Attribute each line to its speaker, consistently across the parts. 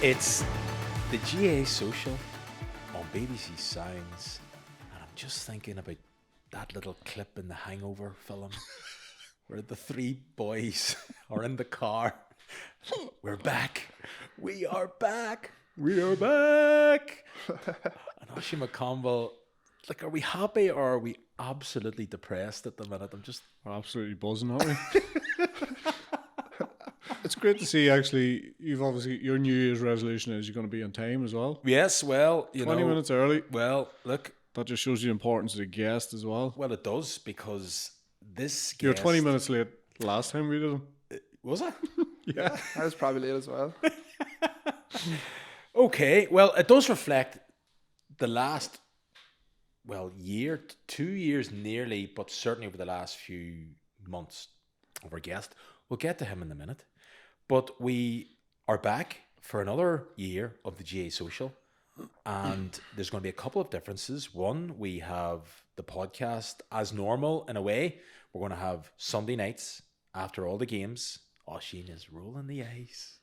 Speaker 1: It's the GAA Social on BBC Sounds, and I'm just thinking about that little clip in the Hangover film where the three boys are in the car. We're back. We are back. We are back. And Oisin McConville, like, are we happy or are we absolutely depressed at the minute?
Speaker 2: We're absolutely buzzing, aren't we? It's great to see, actually, you've obviously, your New Year's resolution is you're going to be on time as well.
Speaker 1: Yes, well,
Speaker 2: 20 minutes early.
Speaker 1: Well, look.
Speaker 2: That just shows you the importance of the guest as well.
Speaker 1: Well, it does, because this guest...
Speaker 2: You were 20 minutes late last time we did them.
Speaker 1: Was I?
Speaker 2: Yeah.
Speaker 3: I was probably late as well.
Speaker 1: Okay, well, it does reflect the last, year, 2 years nearly, but certainly over the last few months of our guest. We'll get to him in a minute. But we are back for another year of the GAA Social. And there's going to be a couple of differences. One, we have the podcast as normal in a way. We're going to have Sunday nights after all the games. Oisin is rolling the eyes.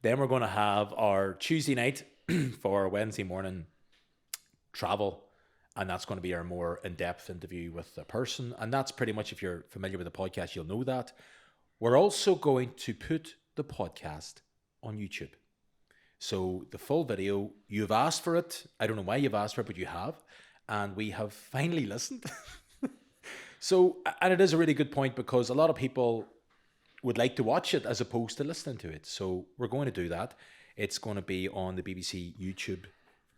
Speaker 1: Then we're going to have our Tuesday night for our Wednesday morning travel. And that's going to be our more in-depth interview with the person. And that's pretty much, if you're familiar with the podcast, you'll know that. We're also going to put the podcast on YouTube. So the full video, you've asked for it. I don't know why you've asked for it, but you have. And we have finally listened. So, and it is a really good point, because a lot of people would like to watch it as opposed to listening to it. So we're going to do that. It's going to be on the BBC YouTube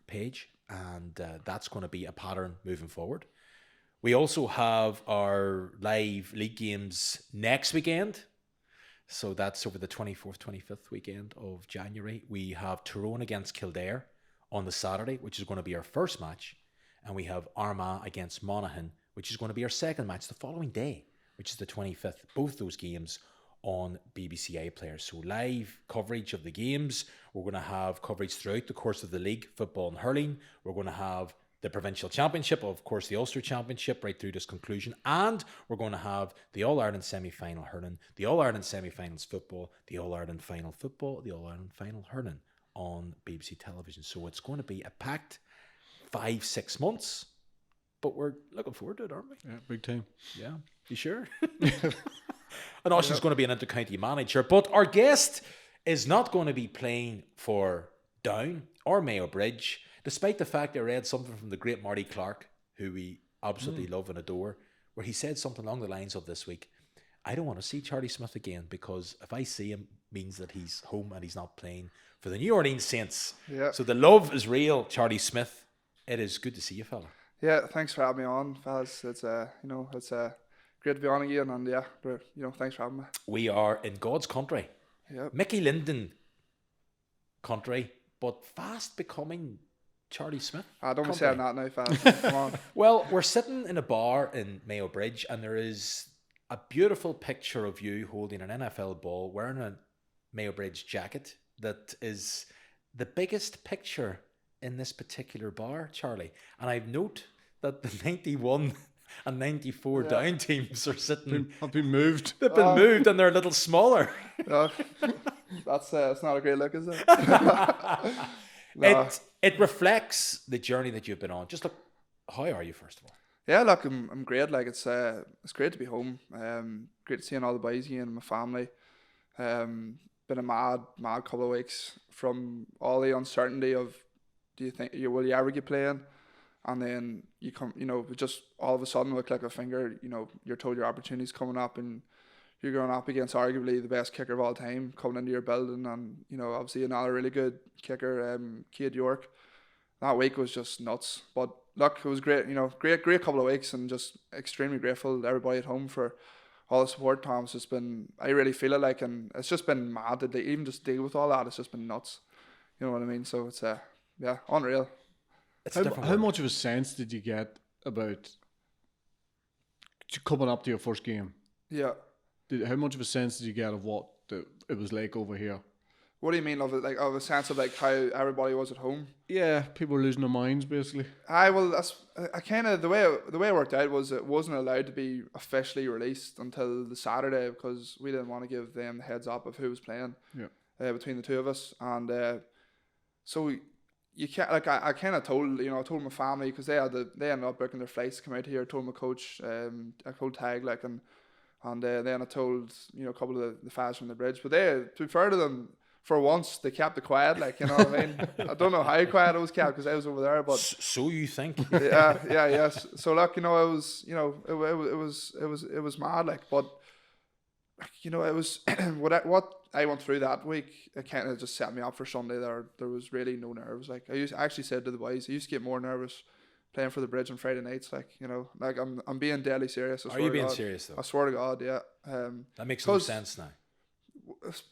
Speaker 1: page, and that's going to be a pattern moving forward. We also have our live league games next weekend. So that's over the 24th, 25th weekend of January. We have Tyrone against Kildare on the Saturday, which is going to be our first match. And we have Armagh against Monaghan, which is going to be our second match the following day, which is the 25th. Both those games on BBC iPlayer. So live coverage of the games. We're going to have coverage throughout the course of the league, football and hurling. We're going to have the Provincial Championship, of course, the Ulster Championship, right through this conclusion. And we're going to have the All-Ireland semi-final hurling, the All-Ireland semi-finals football, the All-Ireland final football, the All-Ireland final hurling on BBC television. So it's going to be a packed 5-6 months, but we're looking forward to it, aren't we?
Speaker 2: Yeah, big time.
Speaker 1: Yeah. You sure? And Oisin's going to be an inter-county manager, but our guest is not going to be playing for Down or Mayo Bridge, despite the fact I read something from the great Marty Clark, who we absolutely love and adore, where he said something along the lines of this week, I don't want to see Charlie Smyth again, because if I see him, means that he's home and he's not playing for the New Orleans Saints.
Speaker 3: Yeah.
Speaker 1: So the love is real, Charlie Smyth. It is good to see you, fella.
Speaker 3: Yeah, thanks for having me on, fellas. It's it's great to be on again, and thanks for having me.
Speaker 1: We are in God's country.
Speaker 3: Yeah.
Speaker 1: Mickey Linden country, but fast becoming Charlie Smyth.
Speaker 3: Don't be
Speaker 1: country.
Speaker 3: saying that now, fellas. Come on.
Speaker 1: Well, we're sitting in a bar in Mayo Bridge, and there is a beautiful picture of you holding an NFL ball, wearing a Mayo Bridge jacket that is the biggest picture in this particular bar, Charlie. And I note that the 91 and 94 Down teams are sitting...
Speaker 2: Have been moved.
Speaker 1: They've been moved, and they're a little smaller.
Speaker 3: That's it's not a great look, is it?
Speaker 1: It reflects the journey that you've been on. Just look, how are you, first of all?
Speaker 3: Yeah, look, I'm great. Like, it's great to be home. Great to see all the boys again, my family. Been a mad couple of weeks from all the uncertainty of, will you ever get playing? And then you come, just all of a sudden with a click of a finger, you're told your opportunity's coming up, and you're going up against arguably the best kicker of all time coming into your building, and obviously another really good kicker, Cade York. That week was just nuts. But look, it was great. Great couple of weeks, and just extremely grateful to everybody at home for all the support. Tom's just been, I really feel it like, and it's just been mad to even just deal with all that. It's just been nuts. You know what I mean? So it's unreal.
Speaker 2: How much of a sense did you get about coming up to your first game?
Speaker 3: Yeah.
Speaker 2: How much of a sense did you get of what it was like over here?
Speaker 3: What do you mean of it? Like, of a sense of like how everybody was at home?
Speaker 2: Yeah, people were losing their minds basically.
Speaker 3: That's kind of the way it worked out was it wasn't allowed to be officially released until the Saturday, because we didn't want to give them the heads up of who was playing.
Speaker 2: Yeah.
Speaker 3: between the two of us, and so you can't like I kind of told I told my family because they ended up booking their flights to come out here. I told my coach, I told Tag like and then I told a couple of the fads from the bridge, but they, to be fair to them, for once they kept it quiet, like you know what I mean. I don't know how quiet it was kept because I was over there, but
Speaker 1: So you think?
Speaker 3: yes. So like it was it was mad, like, but it was what I went through that week. It kind of just set me up for Sunday. There was really no nerves. Like I actually said to the boys, I used to get more nervous playing for the bridge on Friday nights. Like like I'm being deadly serious.
Speaker 1: Are you being serious though?
Speaker 3: I swear to God, yeah.
Speaker 1: That makes no sense now.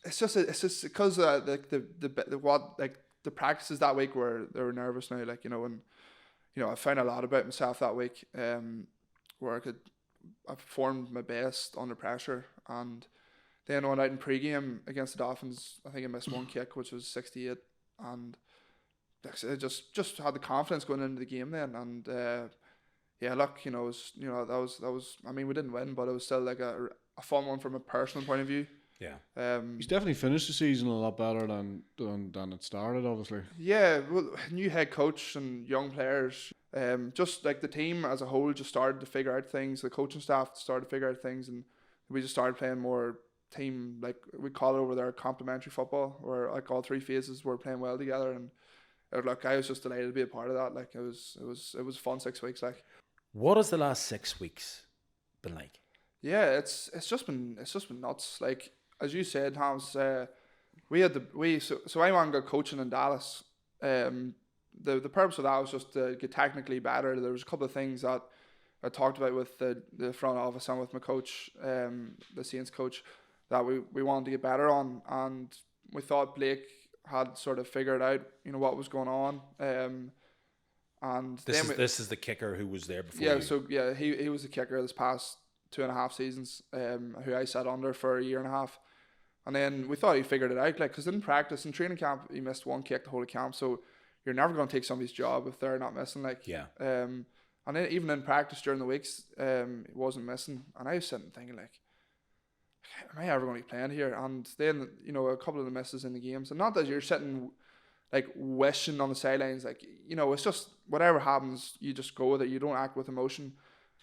Speaker 3: It's just because the practices that week were they were nervous now. Like and I found a lot about myself that week. Where I performed my best under pressure, and then I went out in pre-game against the Dolphins. I think I missed one kick, which was 68, and I just had the confidence going into the game then. And look, it was, that was. I mean, we didn't win, but it was still like a fun one from a personal point of view.
Speaker 1: Yeah.
Speaker 2: He's definitely finished the season a lot better than it started, obviously.
Speaker 3: Yeah, well, new head coach and young players. Just like the team as a whole just started to figure out things. The coaching staff started to figure out things, and we just started playing more team, like we call it over there, complementary football, where like all three phases were playing well together. And I was just delighted to be a part of that. Like it was fun 6 weeks. Like,
Speaker 1: what has the last 6 weeks been like?
Speaker 3: Yeah, it's just been nuts. Like as you said, Hans, so I went and got coaching in Dallas. The purpose of that was just to get technically better. There was a couple of things that I talked about with the front office and with my coach, the Saints coach, that we wanted to get better on, and we thought Blake had sort of figured out what was going on. And
Speaker 1: this is the kicker who was there before.
Speaker 3: Yeah,
Speaker 1: you.
Speaker 3: so he was the kicker this past 2.5 seasons, who I sat under for 1.5 years. And then we thought he figured it out, like, because in practice and training camp he missed one kick the whole of camp, so you're never going to take somebody's job if they're not missing, like.
Speaker 1: Yeah.
Speaker 3: And then even in practice during the weeks, he wasn't missing, and I was sitting thinking, like, am I ever going to be playing here? And then a couple of the misses in the games, and not that you're sitting like wishing on the sidelines, like it's just whatever happens, you just go with it. You don't act with emotion,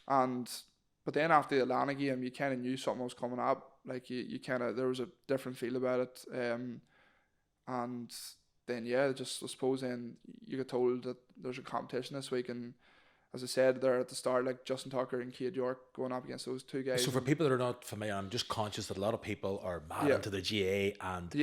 Speaker 3: but then after the Atlanta game, you kind of knew something was coming up. Like you kind of, there was a different feel about it. And then just I suppose then you get told that there's a competition this week, and as I said there at the start, like Justin Tucker and Cade York going up against those two guys.
Speaker 1: So for people that are not familiar, I'm just conscious that a lot of people are mad into the GAA, and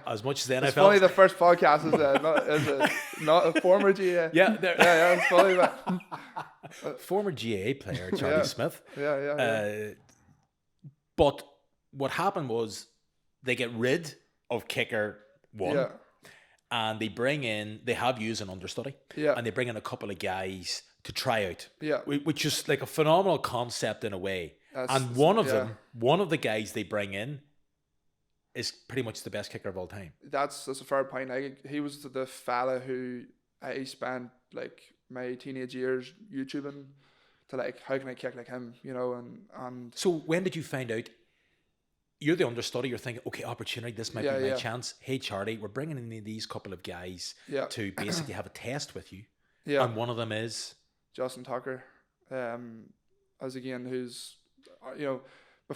Speaker 3: as
Speaker 1: much as the NFL.
Speaker 3: It's funny, the first podcast is not a former GAA.
Speaker 1: Yeah,
Speaker 3: it's funny, but
Speaker 1: former GAA player Charlie Smyth.
Speaker 3: Yeah.
Speaker 1: But what happened was they get rid of kicker one.
Speaker 3: Yeah.
Speaker 1: And they have used an understudy.
Speaker 3: Yeah.
Speaker 1: And they bring in a couple of guys to try out.
Speaker 3: Yeah.
Speaker 1: Which is like a phenomenal concept in a way. And one of the guys they bring in is pretty much the best kicker of all time. That's
Speaker 3: a fair point. He was the fella who I spent like my teenage years YouTubing to, like, how can I kick like him, and
Speaker 1: so when did you find out? You're the understudy, you're thinking, okay, opportunity, this might be my chance. Hey, Charlie, we're bringing in these couple of guys to basically have a test with you. Yeah. And one of them is?
Speaker 3: Justin Tucker. As again, who's,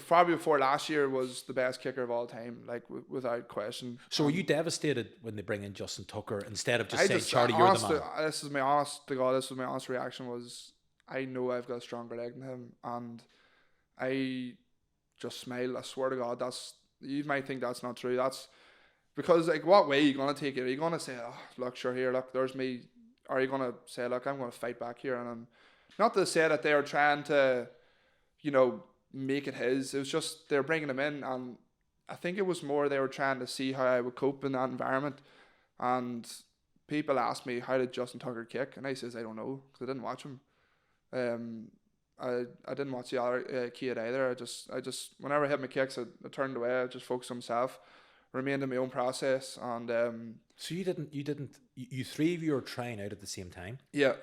Speaker 3: probably before last year was the best kicker of all time, like without question.
Speaker 1: So were you devastated when they bring in Justin Tucker instead of just saying, Charlie, you're the man?
Speaker 3: This was my honest reaction was, I know I've got a stronger leg than him, and I just smile. I swear to God, you might think that's not true. That's because, like, what way are you gonna take it? Are you gonna say, oh, look, sure, here, look, there's me? Or are you gonna say, look, I'm gonna fight back here? And I'm not to say that they were trying to, make it his. It was just they were bringing him in, and I think it was more they were trying to see how I would cope in that environment. And people asked me, how did Justin Tucker kick? And I says, I don't know, because I didn't watch him. I didn't watch the other kid either. I just whenever I hit my kicks, I turned away. I just focused on myself, remained in my own process, and
Speaker 1: so you three of you were trying out at the same time.
Speaker 3: Yeah.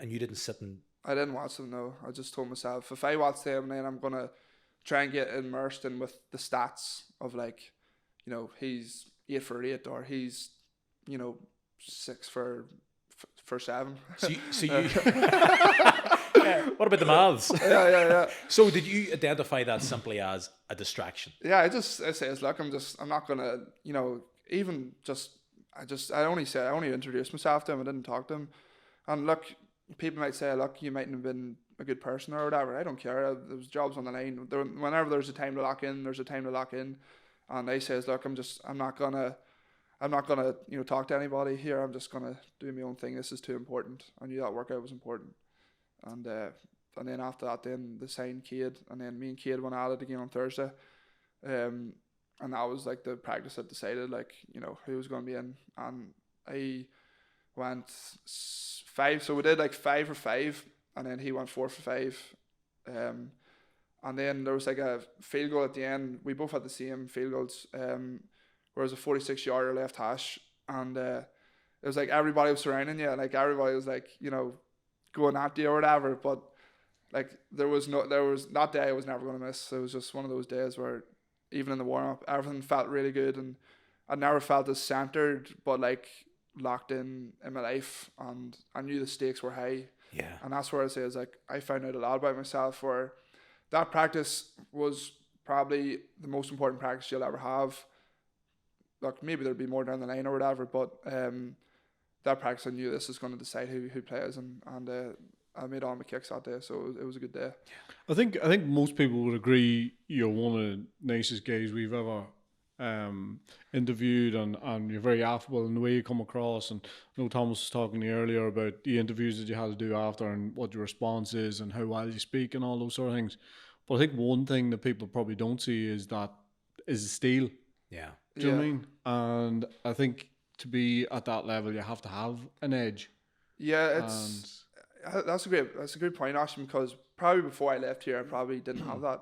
Speaker 1: And you didn't sit and.
Speaker 3: I didn't watch them. No, I just told myself, if I watch them, then I'm gonna try and get immersed in with the stats of, like, you know, he's 8 for 8 or he's, you know, 6 for 7.
Speaker 1: So you what about the maths?
Speaker 3: Yeah.
Speaker 1: So did you identify that simply as a distraction?
Speaker 3: Yeah, I says, look, I'm not gonna, you know, even just, I only introduced myself to him. I didn't talk to him. And look, people might say, look, you mightn't have been a good person or whatever. I don't care. There was jobs on the line. Whenever there's a time to lock in, there's a time to lock in. And I says, look, I'm not gonna, you know, talk to anybody here. I'm just gonna do my own thing. This is too important. I knew that workout was important. And then after that, then they signed Cade, and then me and Cade went at it again on Thursday. And that was like the practice that decided, like, you know, who was going to be in. And I went 5, so we did like 5 for 5, and then he went 4 for 5. And then there was like a field goal at the end. We both had the same field goals. Whereas a 46-yarder left hash, and it was like everybody was surrounding you, like everybody was like, you know, going at you or whatever. But like there was that day I was never going to miss. It was just one of those days where even in the warm up, everything felt really good, and I never felt as centered, but like locked in my life, and I knew the stakes were high.
Speaker 1: Yeah.
Speaker 3: And that's where I say is like I found out a lot about myself. Where that practice was probably the most important practice you'll ever have. Look, maybe there'll be more down the line or whatever, but that practice I knew this is going to decide who plays, and I made all my kicks that day, so it was a good day.
Speaker 2: I think most people would agree you're one of the nicest guys we've ever interviewed, and you're very affable in the way you come across. And I know Thomas was talking to you earlier about the interviews that you had to do after and what your response is and how well you speak and all those sort of things. But I think one thing that people probably don't see is the steel.
Speaker 1: Yeah.
Speaker 2: Do you know what I mean? And I think to be at that level, you have to have an edge.
Speaker 3: Yeah, that's a great point, actually, because probably before I left here, I probably didn't have that.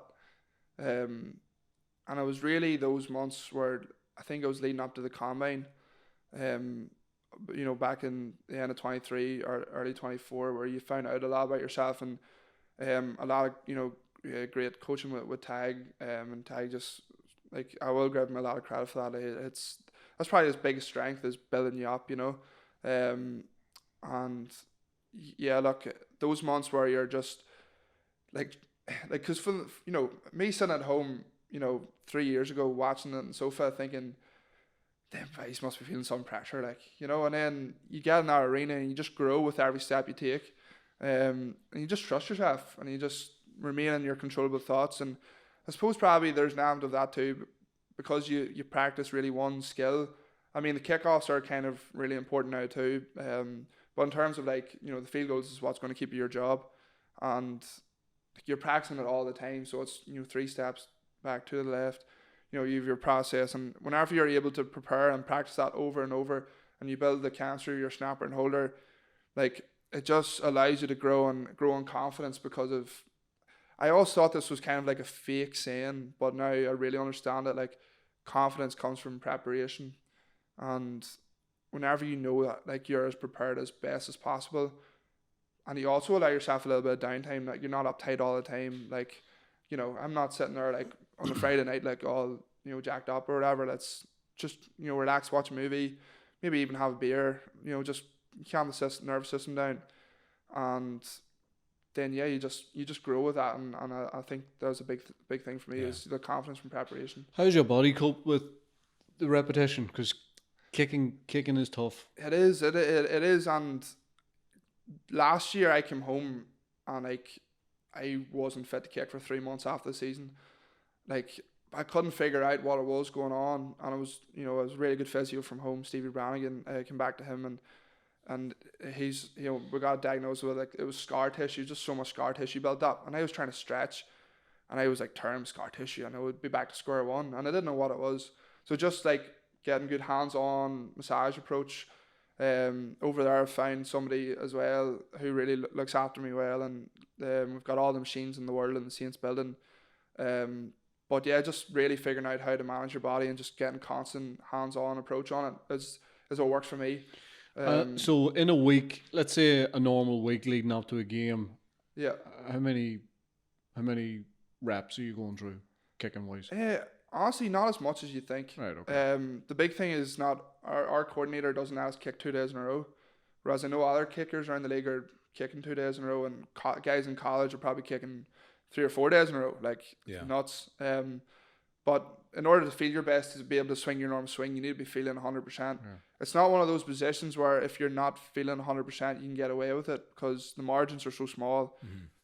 Speaker 3: And it was really those months where I think I was leading up to the combine, you know, back in the end of 23 or early 24, where you found out a lot about yourself, and a lot of, you know, great coaching with Tag, and Tag just, like, I will give him a lot of credit for that. That's probably his biggest strength, is building you up, you know. And yeah, look, those months where you're just like, because for, you know, me sitting at home, you know, 3 years ago watching it on the sofa, thinking, damn, guys must be feeling some pressure, like, you know. And then you get in that arena and you just grow with every step you take, and you just trust yourself, and you just remain in your controllable thoughts. And I suppose probably there's an element of that too, because you practice really one skill. I mean, the kickoffs are kind of really important now too. But in terms of, like, you know, the field goals is what's going to keep you your job, and you're practicing it all the time. So it's, you know, 3 steps back to the left. You know, you have your process, and whenever you're able to prepare and practice that over and over, and you build the chemistry, your snapper and holder, like, it just allows you to grow in confidence. Because of, I always thought this was kind of like a fake saying, but now I really understand it. Like, confidence comes from preparation, and whenever you know that, like, you're as prepared as best as possible, and you also allow yourself a little bit of downtime, like, you're not uptight all the time. Like, you know, I'm not sitting there like on a Friday night like all, you know, jacked up or whatever. Let's just, you know, relax, watch a movie, maybe even have a beer, you know, just calm the nervous system down. And then yeah, you just grow with that, and I think that was a big thing for me, is the confidence from preparation.
Speaker 2: How does your body cope with the repetition? Because kicking is tough.
Speaker 3: It is, and last year I came home and, like, I wasn't fit to kick for 3 months after the season. Like, I couldn't figure out what it was going on, and it was, you know, it was really good physio from home, Stevie Brannigan. I came back to him, and he's, you know, we got diagnosed with, like, it was scar tissue, just so much scar tissue built up, and I was trying to stretch, and I was like, term scar tissue, and I would be back to square one, and I didn't know what it was. So just, like, getting good hands-on massage approach. Over there I found somebody as well who really looks after me well, and we've got all the machines in the world in the Saints building. But yeah, just really figuring out how to manage your body and just getting constant hands-on approach on it is what works for me.
Speaker 2: So in a week, let's say a normal week leading up to a game,
Speaker 3: yeah,
Speaker 2: how many reps are you going through kicking wise?
Speaker 3: Honestly, not as much as you think.
Speaker 2: Right, okay.
Speaker 3: The big thing is not our coordinator doesn't let us kick 2 days in a row, whereas I know other kickers around the league are kicking 2 days in a row, and guys in college are probably kicking 3 or 4 days in a row, like
Speaker 1: Yeah.
Speaker 3: nuts. But in order to feel your best, to be able to swing your normal swing, you need to be feeling 100%.
Speaker 2: Yeah.
Speaker 3: It's not one of those positions where if you're not feeling 100%, you can get away with it because the margins are so small.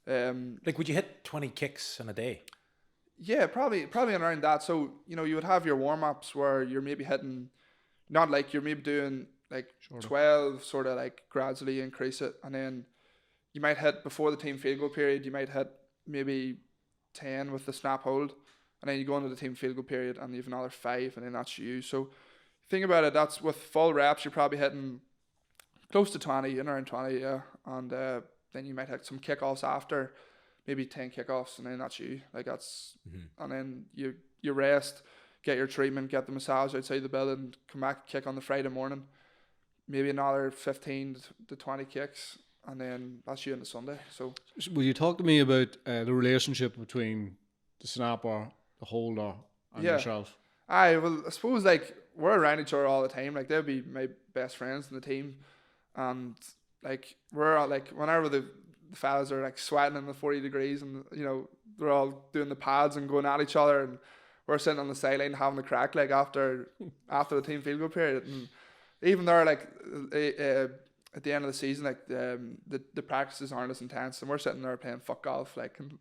Speaker 1: Like, would you hit 20 kicks in a day?
Speaker 3: Yeah, probably around that. So, you would have your warm-ups where you're maybe hitting, not like you're maybe doing like
Speaker 2: Shorter.
Speaker 3: 12, sort of like gradually increase it. And then you might hit before the team field goal period, you might hit maybe 10 with the snap hold. And then you go into the team field goal period and you have another 5, and then that's you. So think about it, that's with full reps, you're probably hitting close to 20, in around 20, yeah. And then you might hit some kickoffs after, maybe 10 kickoffs, and then that's you. Like that's, and then you rest, get your treatment, get the massage outside the building, come back, kick on the Friday morning, maybe another 15 to 20 kicks, and then that's you on the Sunday. So
Speaker 2: Will you talk to me about the relationship between the snapper, the holder, and
Speaker 3: Yeah.
Speaker 2: yourself?
Speaker 3: I suppose like we're around each other all the time. Like they'll be my best friends in the team, and like we're all, like whenever the fellas are like sweating in the 40 degrees, and they're all doing the pads and going at each other, and we're sitting on the sideline having the crack like after the team field goal period, and even there like at the end of the season, like the practices aren't as intense, and we're sitting there playing fuck golf, like, and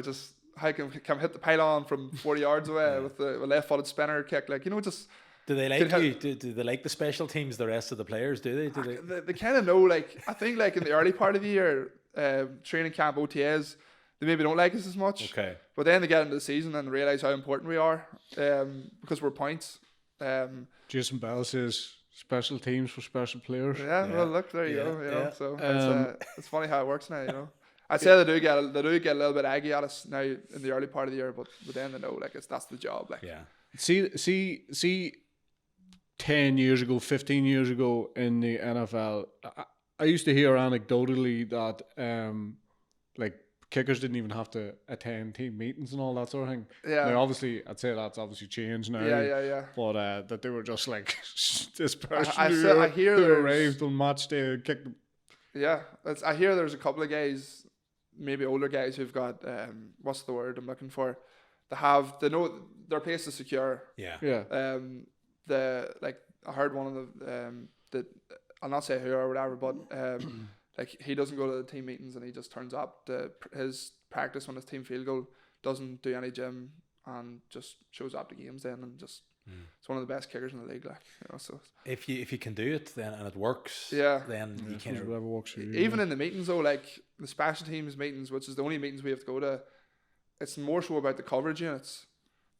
Speaker 3: just. I can hit the pylon from 40 yards away with the left-footed spinner kick, like just.
Speaker 1: Do they like you? Do they like the special teams? The rest of the players, do they? Do
Speaker 3: They kind of know. Like I think, like in the early part of the year, training camp OTAs, they maybe don't like us as much.
Speaker 1: Okay.
Speaker 3: But then they get into the season and realize how important we are, because we're points.
Speaker 2: Jason Bell says special teams for special players.
Speaker 3: Yeah. Well, look, there you
Speaker 1: Yeah,
Speaker 3: go.
Speaker 1: yeah.
Speaker 3: So it's funny how it works now. I'd say they do get a little bit aggy at us now in the early part of the year, but then they know like that's the job. Like
Speaker 2: See, 10 years ago, 15 years ago in the NFL, I used to hear anecdotally that like kickers didn't even have to attend team meetings and all that sort of thing.
Speaker 3: Yeah.
Speaker 2: Now, obviously, I'd say that's obviously changed now.
Speaker 3: Yeah.
Speaker 2: But that they were just like this person
Speaker 3: I hear
Speaker 2: who
Speaker 3: there's-
Speaker 2: arrived on match day and kicked them.
Speaker 3: Yeah, I hear there's a couple of guys, maybe older guys, who've got what's the word I'm looking for? They know their place is secure.
Speaker 1: Yeah.
Speaker 2: Yeah.
Speaker 3: I heard one of the I'll not say who or whatever, but like he doesn't go to the team meetings and he just turns up to his practice on his team field goal, doesn't do any gym, and just shows up to games then, and just it's one of the best kickers in the league, like so
Speaker 1: If you can do it then and it works,
Speaker 3: Yeah.
Speaker 1: then you
Speaker 2: Suppose
Speaker 1: can.
Speaker 2: whatever works for you.
Speaker 3: even in the meetings though, like the special teams meetings, which is the only meetings we have to go to, it's more so about the coverage units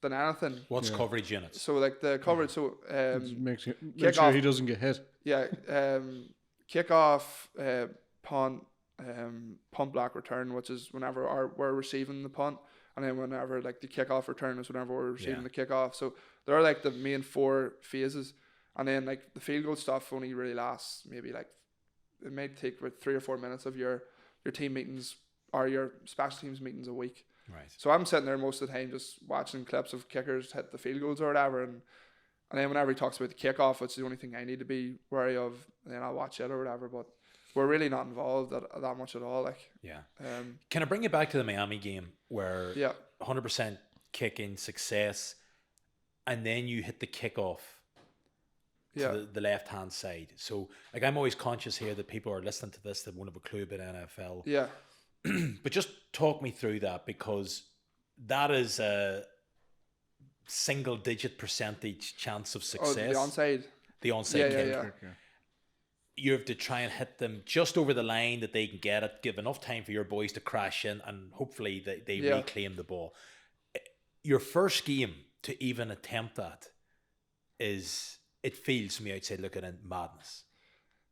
Speaker 3: than anything.
Speaker 1: What's
Speaker 2: Yeah.
Speaker 1: coverage units?
Speaker 3: So like the coverage, so
Speaker 2: Make
Speaker 3: kick
Speaker 2: sure
Speaker 3: off.
Speaker 2: he doesn't get hit.
Speaker 3: yeah, kickoff, punt, punt block return, which is whenever we're receiving the punt, and then whenever like the kickoff return is whenever we're receiving the kickoff. So there are like the main 4 phases, and then like the field goal stuff only really lasts maybe like it might take about 3 or 4 minutes of your team meetings or your special teams meetings a week.
Speaker 1: Right.
Speaker 3: So I'm sitting there most of the time just watching clips of kickers hit the field goals or whatever, and then whenever he talks about the kickoff, which is the only thing I need to be wary of, then I'll watch it or whatever. But we're really not involved that much at all. Like,
Speaker 1: Yeah.
Speaker 3: um,
Speaker 1: Can I bring you back to the Miami game where
Speaker 3: yeah,
Speaker 1: 100% kicking success, and then you hit the kickoff to
Speaker 3: yeah,
Speaker 1: the left hand side? So, like, I'm always conscious here that people are listening to this that won't have a clue about NFL.
Speaker 3: yeah.
Speaker 1: But just talk me through that, because that is a single digit percentage chance of
Speaker 3: Oh,
Speaker 1: success.
Speaker 3: the onside.
Speaker 1: The onside
Speaker 3: Yeah,
Speaker 1: kick.
Speaker 3: yeah.
Speaker 1: You have to try and hit them just over the line that they can get it, give enough time for your boys to crash in, and hopefully they
Speaker 3: Yeah.
Speaker 1: reclaim the ball. Your first game to even attempt that it feels from the outside looking in madness.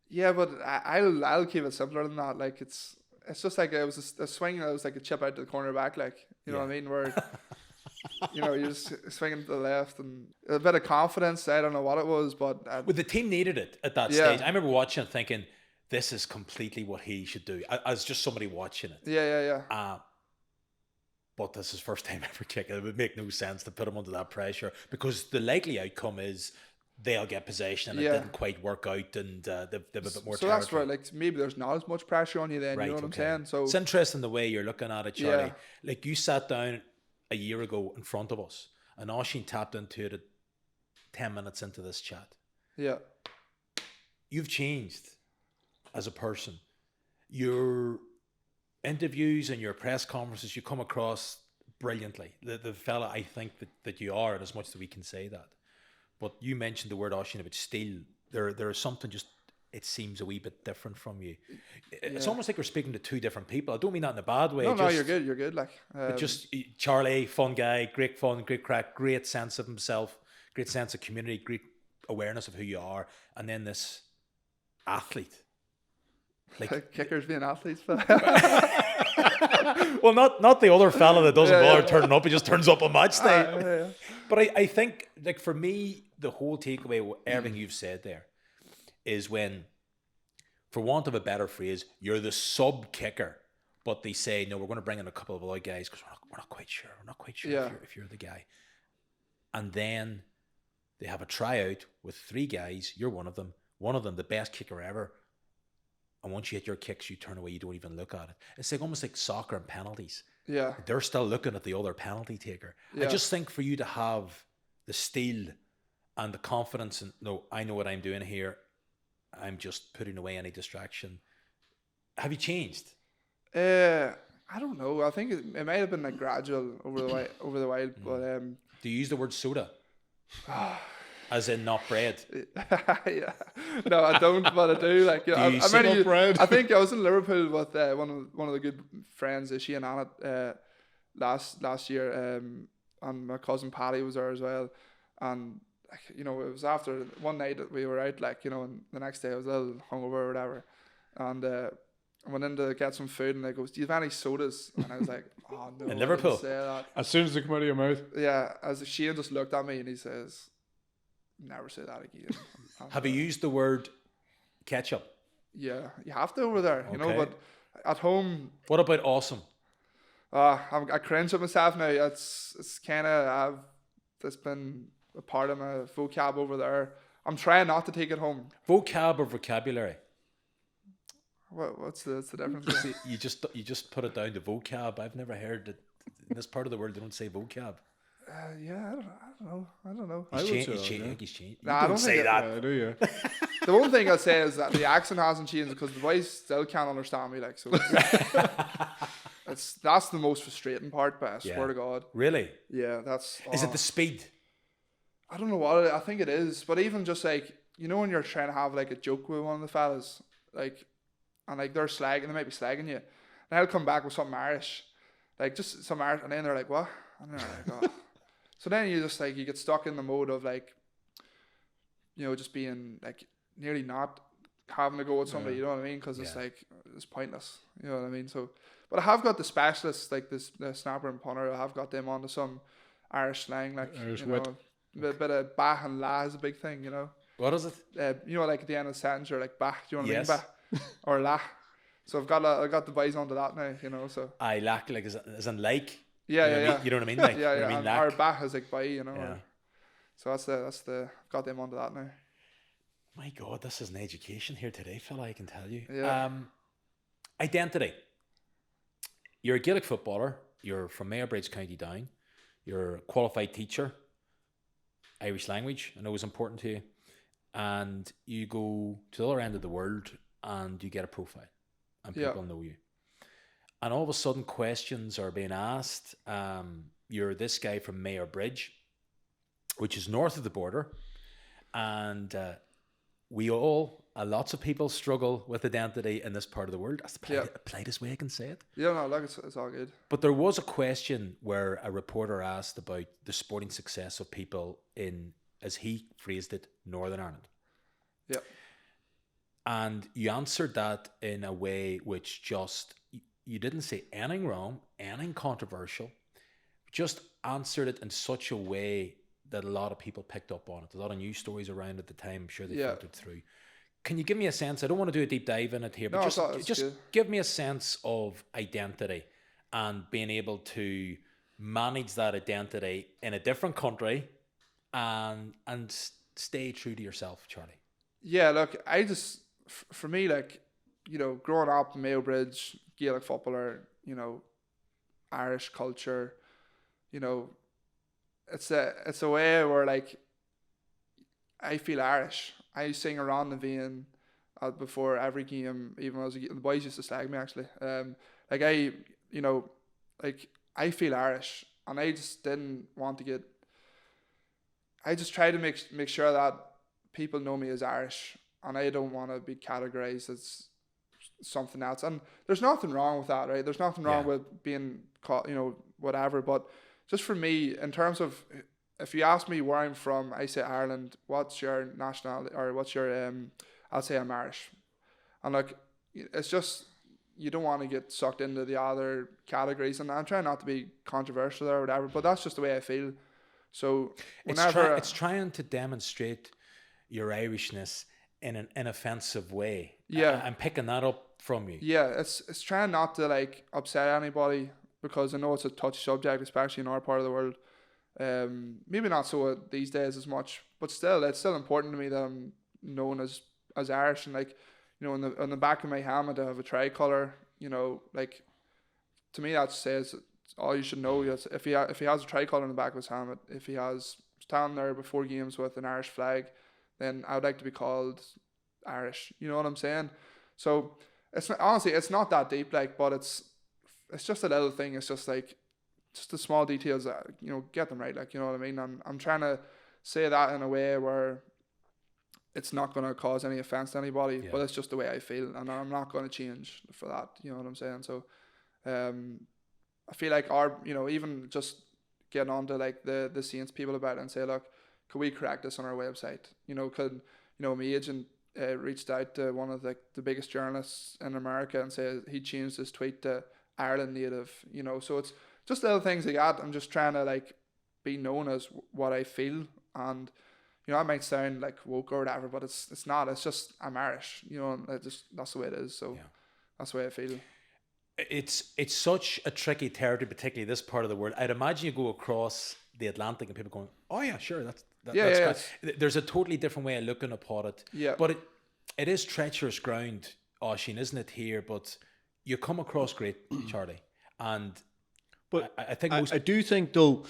Speaker 3: Yeah, but I'll keep it simpler than that. Like it's just like it was a swing that was like a chip out to the cornerback, like you know what I mean, where you're just swinging to the left, and a bit of confidence. I don't know what it was, but
Speaker 1: Well, the team needed it at that
Speaker 3: Yeah.
Speaker 1: stage. I remember watching it thinking, this is completely what he should do, as just somebody watching it.
Speaker 3: yeah.
Speaker 1: But but this is first time ever kicking. It would make no sense to put him under that pressure, because the likely outcome is they'll get possession and it didn't quite work out, and they've a bit more.
Speaker 3: So that's where like maybe there's not as much pressure on you then.
Speaker 1: Right,
Speaker 3: you know what
Speaker 1: okay.
Speaker 3: I'm saying? So
Speaker 1: it's interesting the way you're looking at it, Charlie.
Speaker 3: Yeah.
Speaker 1: Like you sat down a year ago in front of us, and Oisín tapped into it 10 minutes into this chat.
Speaker 3: Yeah.
Speaker 1: You've changed as a person. Your interviews and your press conferences, you come across brilliantly. The fella I think that you are, and as much as we can say that. But you mentioned the word Oisín about steel. There is something just, it seems a wee bit different from you. It's almost like we're speaking to two different people. I don't mean that in a bad way.
Speaker 3: No, you're good. You're good. Like,
Speaker 1: just Charlie, fun guy, great fun, great crack, great sense of himself, great sense of community, great awareness of who you are, and then this athlete. Like
Speaker 3: kickers being athletes.
Speaker 1: well, not the other fella that doesn't bother turning up. He just turns up on match day. But I think, like, for me, the whole takeaway with everything you've said there is when, for want of a better phrase, you're the sub kicker, but they say, no, we're going to bring in a couple of other guys because we're not quite sure. We're not quite sure if you're the guy. And then they have a tryout with 3 guys. You're one of them, the best kicker ever. And once you hit your kicks, you turn away. You don't even look at it. It's like almost like soccer and penalties.
Speaker 3: Yeah.
Speaker 1: They're still looking at the other penalty taker. Yeah. I just think for you to have the steel and the confidence and, no, I know what I'm doing here. I'm just putting away any distraction. Have you changed?
Speaker 3: I don't know. I think it might have been like gradual over the while. But
Speaker 1: do you use the word soda? As in not bread?
Speaker 3: Yeah. No, I don't, but I do. Like, I think I was in Liverpool with one of the good friends, she and Anna, last year, and my cousin Paddy was there as well. And like, it was after one night that we were out, like, and the next day I was a little hungover or whatever, and I went in to get some food, and they goes, "Do you have any sodas?" And I was like, "Oh no."
Speaker 1: In Liverpool.
Speaker 3: Say that.
Speaker 2: As soon as they come out of your mouth.
Speaker 3: Yeah, as Shane just looked at me and he says, "Never say that again."
Speaker 1: Have you used the word ketchup?
Speaker 3: Yeah, you have to over there,
Speaker 1: Okay.
Speaker 3: But at home,
Speaker 1: what about awesome?
Speaker 3: I cringe at myself now. It's kind of it's been a part of my vocab over there. I'm trying not to take it home.
Speaker 1: Vocab or vocabulary?
Speaker 3: What's the difference?
Speaker 1: you just put it down to vocab. I've never heard that in this part of the world they don't say vocab.
Speaker 3: Yeah, I don't know.
Speaker 1: He's changed.
Speaker 3: Nah, I don't
Speaker 1: say that.
Speaker 2: Yeah, I do, yeah.
Speaker 3: The one thing I'll say is that the accent hasn't changed because the boys still can't understand me. Like, so that's the most frustrating part. But I swear to God.
Speaker 1: Really?
Speaker 3: Yeah, that's.
Speaker 1: Is it the speed?
Speaker 3: I don't know what I think it is, but even just like when you're trying to have like a joke with one of the fellas, like, and like they're slagging, they might be slagging you, and I'll come back with something Irish, like just some Irish, and then they're like, "What?" And they're like, "Oh." So then you just like you get stuck in the mode of like, just being like nearly not having to go with somebody, you know what I mean? Because it's like it's pointless, you know what I mean? So, but I have got the specialists like the snapper and punter. I have got them onto some Irish slang, like
Speaker 2: Irish wit.
Speaker 3: A bit of bah and la is a big thing,
Speaker 1: What is it?
Speaker 3: Like at the end of the sentence, you're like bah. Do you know what
Speaker 1: Yes.
Speaker 3: I mean? Bah or la. So I got the boys onto that now, So
Speaker 1: I lack like as in like.
Speaker 3: Yeah.
Speaker 1: You know what I mean? Like,
Speaker 3: yeah.
Speaker 1: You know what I mean? Lack.
Speaker 3: Our bah is like bye,
Speaker 1: Yeah.
Speaker 3: So that's the got them onto that now.
Speaker 1: My God, this is an education here today, fella. I can tell you.
Speaker 3: Yeah.
Speaker 1: Identity. You're a Gaelic footballer. You're from Mayorbridge, County Down. You're a qualified teacher. Irish language, I know, is important to you. And you go to the other end of the world and you get a profile. And people know you. And all of a sudden, questions are being asked. You're this guy from Mayorbridge, which is north of the border. And lots of people struggle with identity in this part of the world. That's the politest way I can say it.
Speaker 3: Yeah, no, look, it's all good.
Speaker 1: But there was a question where a reporter asked about the sporting success of people in, as he phrased it, Northern Ireland.
Speaker 3: Yeah.
Speaker 1: And you answered that in a way which just, you didn't say anything wrong, anything controversial, just answered it in such a way that a lot of people picked up on it. A lot of news stories around at the time, I'm sure they filtered through. Can you give me a sense? I don't want to do a deep dive in it here, but just give me a sense of identity and being able to manage that identity in a different country and stay true to yourself, Charlie?
Speaker 3: Yeah, look, I just, for me, like, you know, growing up in Mayo Bridge, Gaelic footballer, you know, Irish culture, you know, it's a way where, like, I feel Irish. I sing around the vein before every game, even when I was the boys used to slag me, actually. Like, you know, like, I feel Irish, and I just didn't want to get. I just try to make sure that people know me as Irish, and I don't want to be categorized as something else. And there's nothing wrong with that, right? There's nothing wrong with being called, you know, whatever. But just for me, in terms of, if you ask me where I'm from, I say Ireland. What's your nationality, or what's your I'll say I'm Irish. And like, it's just, you don't want to get sucked into the other categories. And I'm trying not to be controversial or whatever, but that's just the way I feel. So whenever
Speaker 1: it's trying to demonstrate your Irishness in an inoffensive way.
Speaker 3: Yeah.
Speaker 1: I'm picking that up from you.
Speaker 3: Yeah, it's trying not to like upset anybody, because I know it's a touchy subject, especially in our part of the world. Maybe not so these days as much, but still, it's still important to me that I'm known as Irish. And like, you know, on the back of my helmet I have a tricolour. You know, like, to me that says all you should know. Is if he has a tricolour on the back of his helmet, if he has standing there before games with an Irish flag, then I would like to be called Irish. You know what I'm saying? So it's not, honestly, it's not that deep, like, but it's just a little thing. It's just like, just the small details that, you know, get them right, like, you know what I mean? I'm trying to say that in a way where it's not going to cause any offense to anybody, but it's just the way I feel, and I'm not going to change for that. You know what I'm saying? So I feel like you know, even just getting on to like the Saints people about it and say, look, could we correct this on our website? You know, my agent reached out to one of the biggest journalists in America and said he changed his tweet to Ireland native. You know, so it's just little things like that. I'm just trying to like be known as what I feel, and you know, that might sound like woke or whatever, but it's not. It's just, I'm Irish. You know, that's the way it is. So that's the way I feel.
Speaker 1: It's such a tricky territory, particularly this part of the world. I'd imagine you go across the Atlantic and people going, "Oh yeah, sure, that's good." There's a totally different way of looking upon it.
Speaker 3: Yeah.
Speaker 1: But it is treacherous ground, Oisín, isn't it here? But you come across great, Charlie, but I think
Speaker 2: I do think though,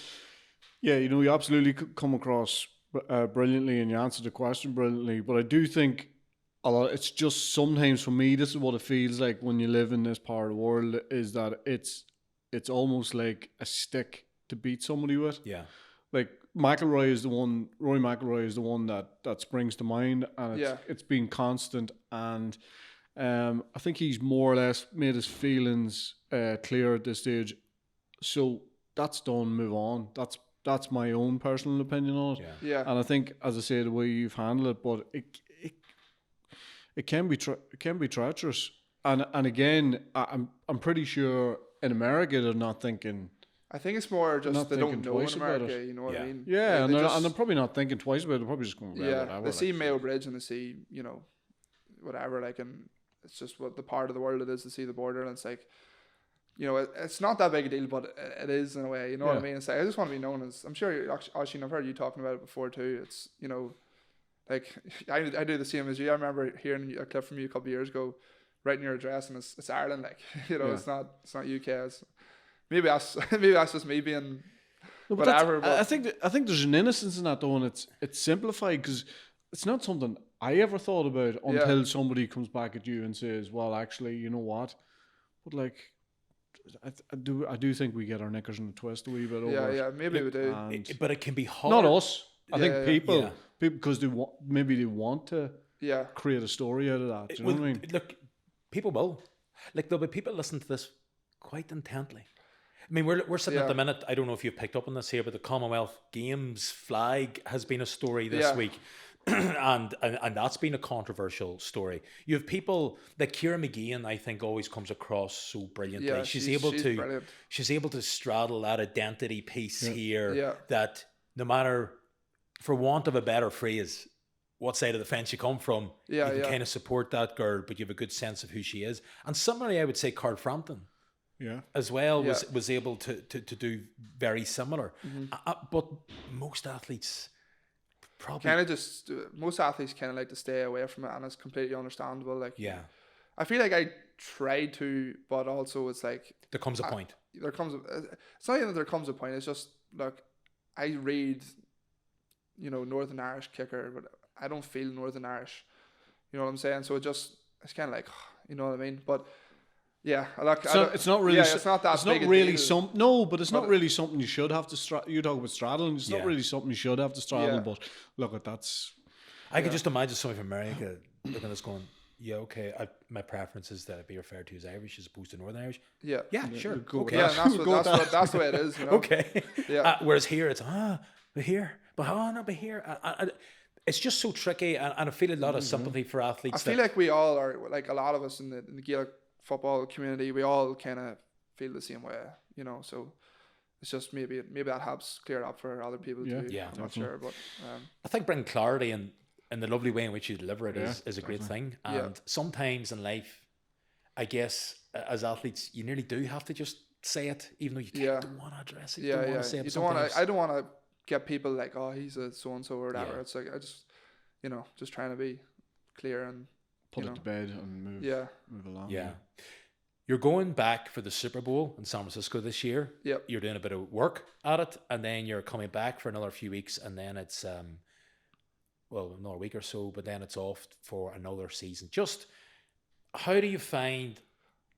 Speaker 2: yeah, you know, you absolutely come across brilliantly, and you answered the question brilliantly. But I do think it's just sometimes for me, this is what it feels like when you live in this part of the world, is that it's almost like a stick to beat somebody with.
Speaker 1: Yeah.
Speaker 2: Like Roy McIlroy is the one that springs to mind, and it's been constant, and I think he's more or less made his feelings clear at this stage. So that's done, move on. That's my own personal opinion on it.
Speaker 3: Yeah.
Speaker 2: And I think, as I say, the way you've handled it, but it can be treacherous. And again, I'm pretty sure in America they're not thinking.
Speaker 3: I think it's more just they don't know in America. You know what I mean?
Speaker 2: Yeah, and they're probably not thinking twice about it. They're probably just going, whatever.
Speaker 3: They see Mayo Bridge and they see, you know, whatever. Like, and it's just what the part of the world it is to see the border, and it's like, you know, it's not that big a deal, but it is in a way. You know what I mean? It's like, I just want to be known as. I'm sure, Oisín, I've heard you talking about it before too. It's, you know, like I do the same as you. I remember hearing a clip from you a couple of years ago, writing your address, and it's Ireland. Like, you know, it's not UK. Maybe that's just me being whatever. But
Speaker 2: I think there's an innocence in that though, and it's simplified, because it's not something I ever thought about until somebody comes back at you and says, "Well, actually, you know what?" But like, I do think we get our knickers in a twist a wee bit over.
Speaker 3: Yeah, maybe we do.
Speaker 1: But it can be hard.
Speaker 2: Not us. I think people because they want to create a story out of that. Do you know what I mean?
Speaker 1: Look, people will. Like, there'll be people listening to this quite intently. I mean, we're sitting at the minute. I don't know if you've picked up on this here, but the Commonwealth Games flag has been a story this week, and that's been a controversial story. You have people like Ciara McGeehan, I think, always comes across so brilliantly.
Speaker 3: Yeah,
Speaker 1: she's able
Speaker 3: brilliant.
Speaker 1: to straddle that identity piece here. That no matter, for want of a better phrase, what side of the fence you come from, you can kind of support that girl, but you have a good sense of who she is. And similarly, I would say Carl Frampton. as well
Speaker 3: Yeah.
Speaker 1: was able to do very similar. But most athletes probably
Speaker 3: Kind of just most athletes kind of like to stay away from it, and it's completely understandable. Like,
Speaker 1: yeah.
Speaker 3: I feel like I try to, but also it's like
Speaker 1: There comes a point.
Speaker 3: there comes. It's not even that there comes a point. It's just like I read, Northern Irish kicker, but I don't feel Northern Irish. You know what I'm saying? So it's kind of like, you know what I mean? But yeah,
Speaker 2: It's not really.
Speaker 3: Yeah, it's not that.
Speaker 2: It's
Speaker 3: big
Speaker 2: not
Speaker 3: a
Speaker 2: really
Speaker 3: deal.
Speaker 2: No, but it's not really something you should have to straddle. You talk about straddling. It's
Speaker 1: Yeah.
Speaker 2: not really something you should have to straddle.
Speaker 3: Yeah.
Speaker 2: But look, that's.
Speaker 1: I could just imagine somebody from America looking at this going, yeah, okay, my preference is that it be referred to as Irish as opposed to Northern Irish.
Speaker 3: Yeah.
Speaker 1: Yeah, sure.
Speaker 2: go with
Speaker 1: Okay.
Speaker 3: Yeah, and
Speaker 2: Go with that.
Speaker 3: that's the way it is.
Speaker 1: Okay.
Speaker 3: Yeah.
Speaker 1: Whereas here it's but here, it's just so tricky, and I feel a lot of sympathy for athletes.
Speaker 3: I feel like we all are, like a lot of us in the Gaelic football community, we all kind of feel the same way, so it's just maybe that helps clear it up for other people too.
Speaker 1: Yeah,
Speaker 3: I'm not sure, but
Speaker 1: I think bringing clarity and the lovely way in which you deliver it is a great thing. And sometimes in life, I guess, as athletes, you nearly do have to just say it, even though you don't want to address it. You don't want to say it.
Speaker 3: You don't want to. I don't want to get people like, oh, he's a so and so or whatever. It's like I just, just trying to be clear and
Speaker 2: put it to bed and move. Move along.
Speaker 1: Yeah. You're going back for the Super Bowl in San Francisco this year.
Speaker 3: Yep.
Speaker 1: You're doing a bit of work at it, and then you're coming back for another few weeks, and then it's another week or so, but then it's off for another season. Just how do you find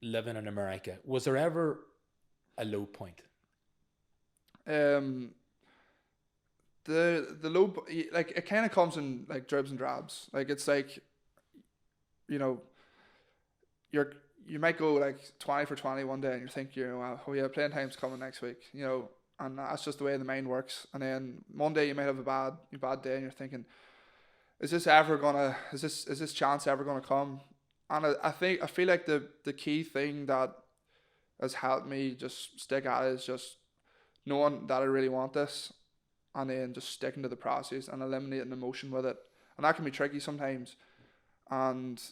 Speaker 1: living in America? Was there ever a low point?
Speaker 3: The low, like, it kind of comes in like dribs and drabs. Like, it's like, you might go like 20 for 20 one day and you think, playing time's coming next week, and that's just the way the mind works. And then Monday you might have a bad day and you're thinking, is this chance ever gonna come? And I feel like the key thing that has helped me just stick at it is just knowing that I really want this, and then just sticking to the process and eliminating emotion with it. And that can be tricky sometimes. And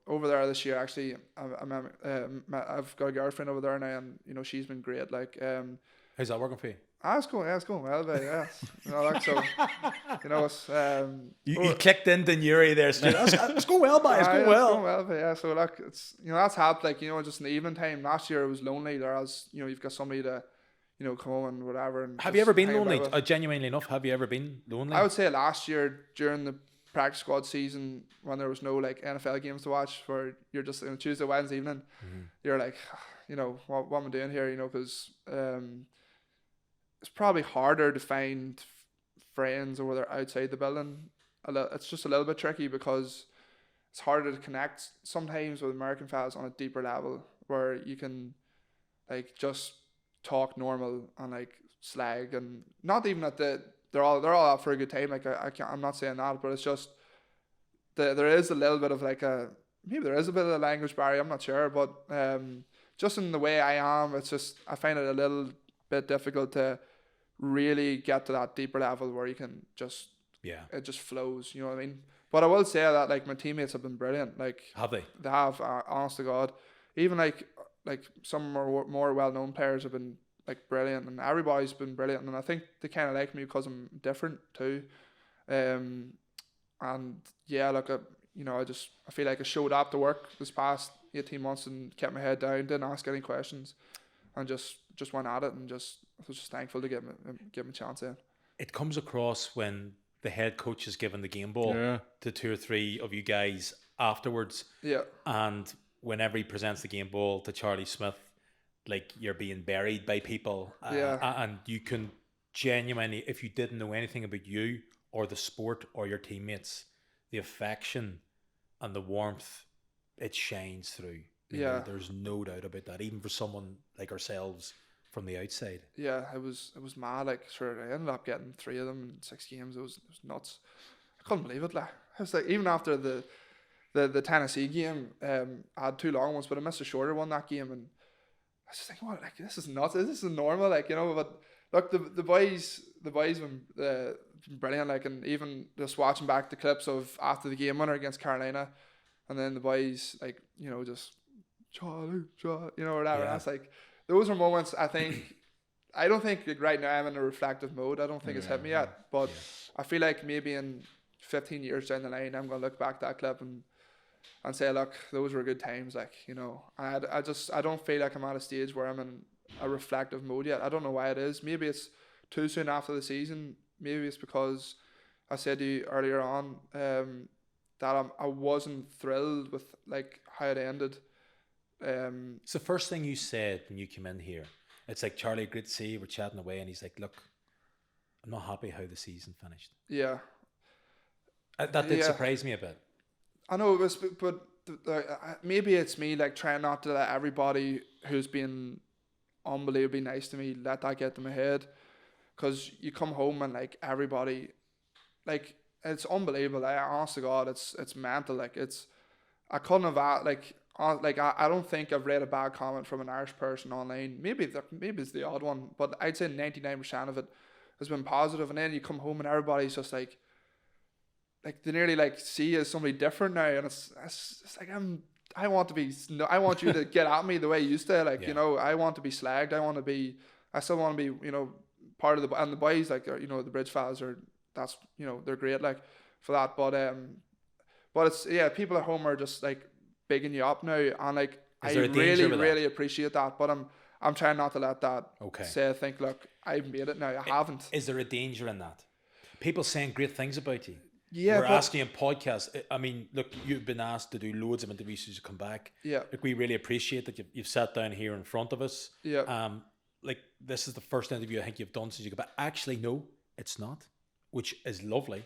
Speaker 3: over there this year, actually, I've got a girlfriend over there now, and she's been great. Like,
Speaker 1: how's that working for you?
Speaker 3: It's going well, but yeah, it's
Speaker 1: you clicked into Newry there, Stu. It's going well, boy. It's going well.
Speaker 3: It's going well, but yeah. So like, it's that's helped. Like, just in the evening time. Last year it was lonely. Whereas you've got somebody to come home and whatever. And
Speaker 1: have you ever been lonely? Genuinely enough, have you ever been lonely?
Speaker 3: I would say last year during the practice squad season, when there was no like NFL games to watch, where you're just on a Tuesday, Wednesday evening, you're like, what am I doing here? Because it's probably harder to find friends over there outside the building. It's just a little bit tricky because it's harder to connect sometimes with American fellas on a deeper level, where you can like just talk normal and like slag, and not even that they're all out for a good time. Like, I'm not saying that, but it's just there is a little bit of like maybe there is a bit of a language barrier. I'm not sure, but just in the way I am, it's just I find it a little bit difficult to really get to that deeper level where you can just it just flows. You know what I mean? But I will say that like my teammates have been brilliant. Like,
Speaker 1: have they?
Speaker 3: They have. Honest to God, even like some more well known players have been like brilliant, and everybody's been brilliant, and I think they kind of like me because I'm different too. And yeah, like I feel like I showed up to work this past 18 months and kept my head down, didn't ask any questions, and just went at it, and just I was just thankful to get my chance in.
Speaker 1: It comes across when the head coach is given the game ball to 2 or 3 of you guys afterwards.
Speaker 3: Yeah.
Speaker 1: And whenever he presents the game ball to Charlie Smyth, like you're being buried by people. And you can genuinely, if you didn't know anything about you or the sport or your teammates, the affection and the warmth, it shines through. You know, there's no doubt about that, even for someone like ourselves from the outside.
Speaker 3: Yeah, it was mad. Like, sure, I ended up getting 3 of them in 6 games. It was nuts. I couldn't believe it. Like, I was like, even after the Tennessee game, I had 2 long ones, but I missed a shorter one that game, and I was just thinking, what, like, this is nuts. This is normal, like, But look, the boys been brilliant. Like, and even just watching back the clips of after the game winner against Carolina, and then the boys, like, just Charlie, you know, whatever.
Speaker 1: Yeah.
Speaker 3: That's like, those are moments I think, I don't think like, right now I'm in a reflective mode. I don't think it's hit me yet, but I feel like maybe in 15 years down the line, I'm going to look back at that clip and say, look, those were good times, like, you know. And I don't feel like I'm at a stage where I'm in a reflective mode yet. I don't know why it is. Maybe it's too soon after the season. Maybe it's because I said to you earlier on that I wasn't thrilled with like how it ended.
Speaker 1: It's the first thing you said when you came in here. It's like, Charlie, great to see you. We're chatting away, and he's like, look, I'm not happy how the season finished.
Speaker 3: Yeah.
Speaker 1: That did surprise me a bit.
Speaker 3: I know it was, but maybe it's me like trying not to let everybody who's been unbelievably nice to me let that get to my head, because you come home and like everybody, like it's unbelievable. Like, honest to God, it's mental. Like I couldn't have I don't think I've read a bad comment from an Irish person online. Maybe it's the odd one, but I'd say 99% of it has been positive. And then you come home and everybody's just like they nearly like see you as somebody different now, and it's like I want you to get at me the way you used to, like, you know, I want to be slagged. I still want to be, you know, part of and the boys, like, you know, the Bridge fellas that's, you know, they're great, like, for that, but it's, people at home are just like bigging you up now, and like I really appreciate that, but I'm trying not to let that think, look, I've made it now. I haven't.
Speaker 1: Is there a danger in that? People saying great things about you.
Speaker 3: Yeah,
Speaker 1: we're asking in podcasts. I mean, look, you've been asked to do loads of interviews since you come back.
Speaker 3: Yeah.
Speaker 1: Like, we really appreciate that you've sat down here in front of us.
Speaker 3: Yeah.
Speaker 1: Like, this is the first interview I think you've done since you come back. Actually, no, it's not, which is lovely,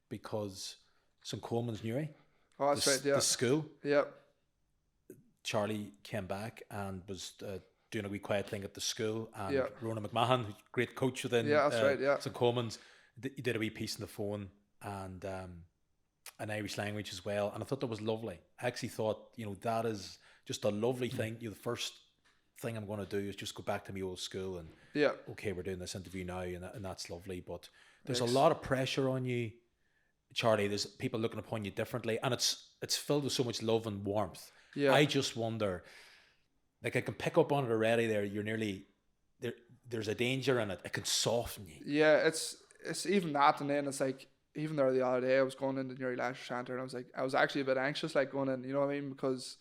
Speaker 1: because St. Coleman's Newry.
Speaker 3: Oh, that's right. Yeah.
Speaker 1: The school.
Speaker 3: Yeah.
Speaker 1: Charlie came back and was doing a wee quiet thing at the school, and Ronan McMahon, great coach within St. Coleman's, he did a wee piece on the phone, and an Irish language as well, and I thought that was lovely. I actually thought, you know, that is just a lovely thing. You know, the first thing I'm going to do is just go back to my old school and okay, we're doing this interview now, and that's lovely. But there's a lot of pressure on you, Charlie. There's people looking upon you differently, and it's filled with so much love and warmth. Yeah. I just wonder, like, I can pick up on it already. You're nearly there. There's a danger in it. It can soften you.
Speaker 3: Yeah, it's even that, and then it's like, even there the other day, I was going into Newry Leisure Centre, and I was actually a bit anxious, like, going in, you know what I mean? Because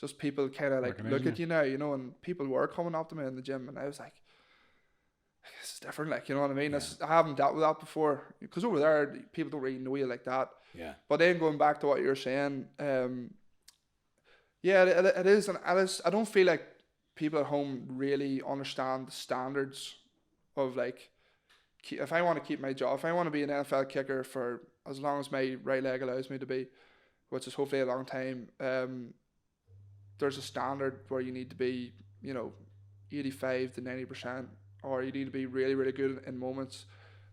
Speaker 3: just people kind of like look at you now, you know, and people were coming up to me in the gym, and I was like, this is different, like, you know what I mean? Yeah. I haven't dealt with that before, because over there, people don't really know you like that.
Speaker 1: Yeah.
Speaker 3: But then going back to what you're saying, it is, and I don't feel like people at home really understand the standards of, like, if I want to keep my job, if I want to be an NFL kicker for as long as my right leg allows me to be, which is hopefully a long time, there's a standard where you need to be, you know, 85 to 90%, or you need to be really, really good in moments.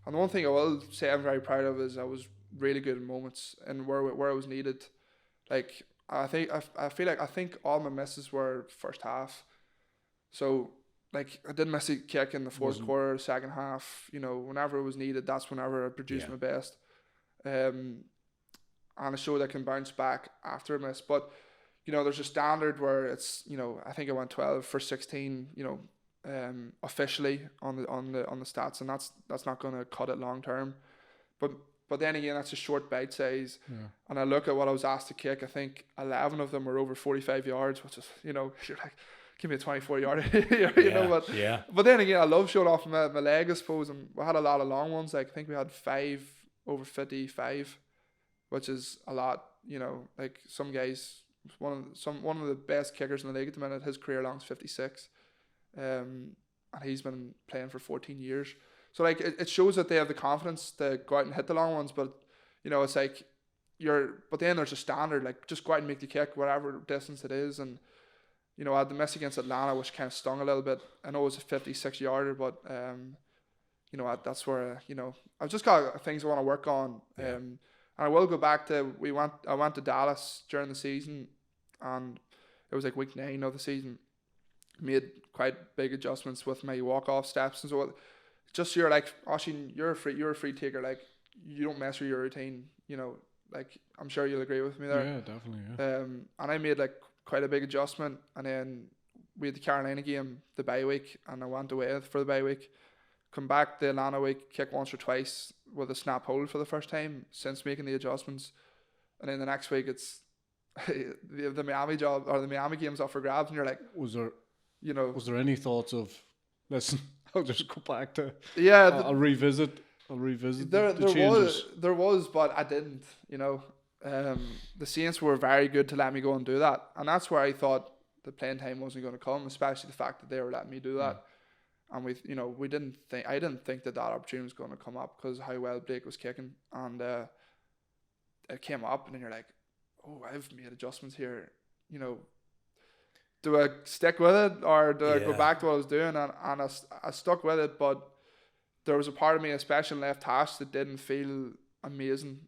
Speaker 3: And the one thing I will say I'm very proud of is I was really good in moments and where I was needed. Like, I think all my misses were first half. So, like, I didn't miss a kick in the fourth quarter, second half. You know, whenever it was needed, that's whenever I produced my best. And I showed I can bounce back after a miss. But, you know, there's a standard where it's, you know, I think I went 12 for 16, you know, officially on the stats, and that's not going to cut it long term. But then again, that's a short bite size. Yeah. And I look at what I was asked to kick. I think 11 of them were over 45 yards, which is, you know, you're like, give me a 24-yarder, you know. But then again, I love showing off my leg, I suppose. And we had a lot of long ones. Like, I think we had 5 over 55, which is a lot. You know, like, some guys, one of the best kickers in the league at the minute, his career long's 56, and he's been playing for 14 years. So, like, it shows that they have the confidence to go out and hit the long ones. But, you know, it's like but then there's a standard, like, just go out and make the kick, whatever distance it is. And, you know, I had the miss against Atlanta, which kind of stung a little bit. I know it was a 56-yarder, but, you know, that's where, you know, I've just got things I want to work on. And I will go back to, I went to Dallas during the season, and it was like week 9 of the season. Made quite big adjustments with my walk-off steps and so on. Just, you're like, Oshin, you're a free taker. Like, you don't mess with your routine, you know. Like, I'm sure you'll agree with me there.
Speaker 2: Yeah, definitely. Yeah.
Speaker 3: And I made like quite a big adjustment. And then we had the Carolina game the bye week, and I went away for the bye week. Come back the Atlanta week, kick once or twice with a snap hold for the first time since making the adjustments. And then the next week it's the Miami job or the Miami game's up for grabs, and you're like,
Speaker 2: Was there
Speaker 3: you know,
Speaker 2: was there any thoughts of, listen, I'll just go back to,
Speaker 3: yeah,
Speaker 2: I'll revisit the
Speaker 3: there
Speaker 2: changes.
Speaker 3: was, but I didn't. You know, the Saints were very good to let me go and do that, and that's where I thought the playing time wasn't going to come, especially the fact that they were letting me do that. And I didn't think that opportunity was going to come up because of how well Blake was kicking, and it came up, and then you're like, oh, I've made adjustments here. You know, do I stick with it or do I go back to what I was doing? And I stuck with it, but there was a part of me, especially in left hash, that didn't feel amazing.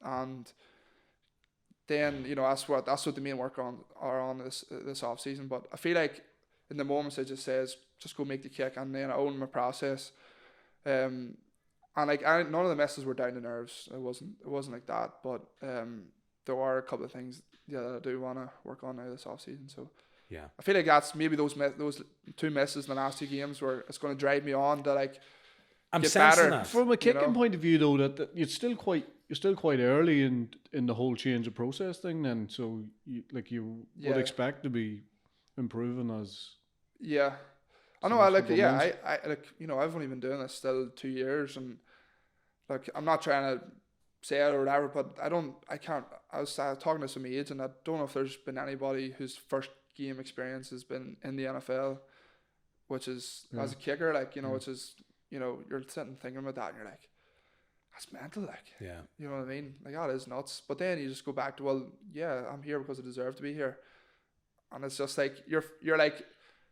Speaker 3: And then, you know, that's what the main work are on this off season. But I feel like in the moments it just says, just go make the kick, and then I own my process. And like none of the misses were down to nerves. It wasn't like that. But there are a couple of things that I do want to work on now this off season. So
Speaker 1: Yeah.
Speaker 3: I feel like that's maybe those two misses in the last two games where it's going to drive me on to like
Speaker 1: I'm
Speaker 3: get
Speaker 1: sensing
Speaker 3: better.
Speaker 1: that.
Speaker 2: From a kicking
Speaker 3: know?
Speaker 2: point of view, though, that you're still quite early in the whole change of process thing. Then, so you would expect to be improving as.
Speaker 3: Yeah, I know. I like. Yeah, I like. You know, I've only been doing this still 2 years, and like I'm not trying to say it or whatever, but I can't. I was talking to some aides, and I don't know if there's been anybody whose first game experience has been in the NFL, which is as a kicker, like, you know, which is, you know, you're sitting thinking about that, and you're like, that's mental, like, you know what I mean? Like, that is nuts. But then you just go back to, well, yeah, I'm here because I deserve to be here, and it's just like you're like,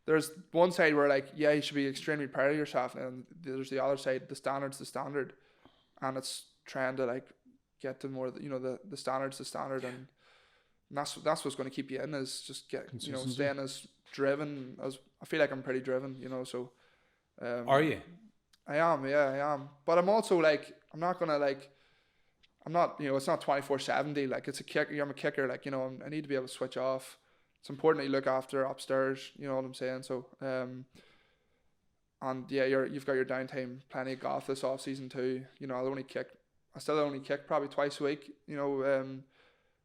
Speaker 3: there's one side where like, yeah, you should be extremely proud of yourself, and there's the other side, the standard, and it's trying to like get to more, you know, the standard's the standard, and that's what's going to keep you in, is just you know, staying as driven as. I feel like I'm pretty driven, you know. So
Speaker 1: Are you?
Speaker 3: I am, but I'm also like, I'm not, you know, it's not 24/7. Like, it's a kicker. I'm a kicker. Like, you know, I need to be able to switch off. It's important that you look after upstairs. You know what I'm saying? So and yeah, you've got your downtime, plenty of golf this off season too. You know, I still only kick probably twice a week. You know,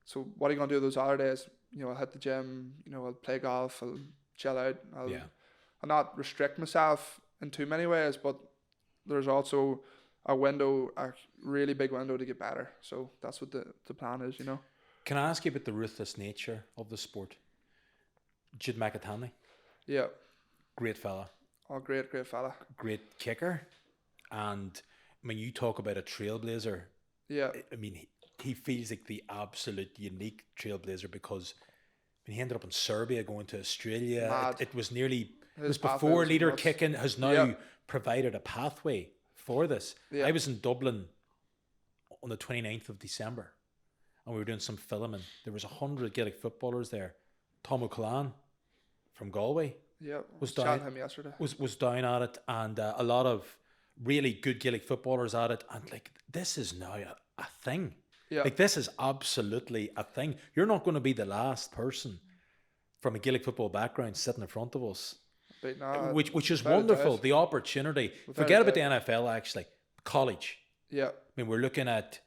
Speaker 3: so what are you gonna do those other days? You know, I'll hit the gym. You know, I'll play golf. I'll chill out. I'll not restrict myself in too many ways, but there's also a really big window to get better. So that's what the plan is, you know.
Speaker 1: Can I ask you about the ruthless nature of the sport? Jude McAtaney.
Speaker 3: Yeah.
Speaker 1: Great fella.
Speaker 3: Oh, great fella.
Speaker 1: Great kicker. And I mean, you talk about a trailblazer.
Speaker 3: Yeah.
Speaker 1: I mean, he feels like the absolute unique trailblazer because when he ended up in Serbia, going to Australia, it was nearly, it was before leader kicking has now provided a pathway for this. I was in Dublin on the 29th of December, and we were doing some filming. There was 100 Gaelic footballers there. Tom O'Callaghan from Galway
Speaker 3: was down him yesterday.
Speaker 1: Was down at it, and a lot of really good Gaelic footballers at it, and like, this is now a thing. Like, this is absolutely a thing. You're not going to be the last person from a Gaelic football background sitting in front of us, which is wonderful. The opportunity. Forget about the NFL, actually. College. Yeah. I mean, we're looking at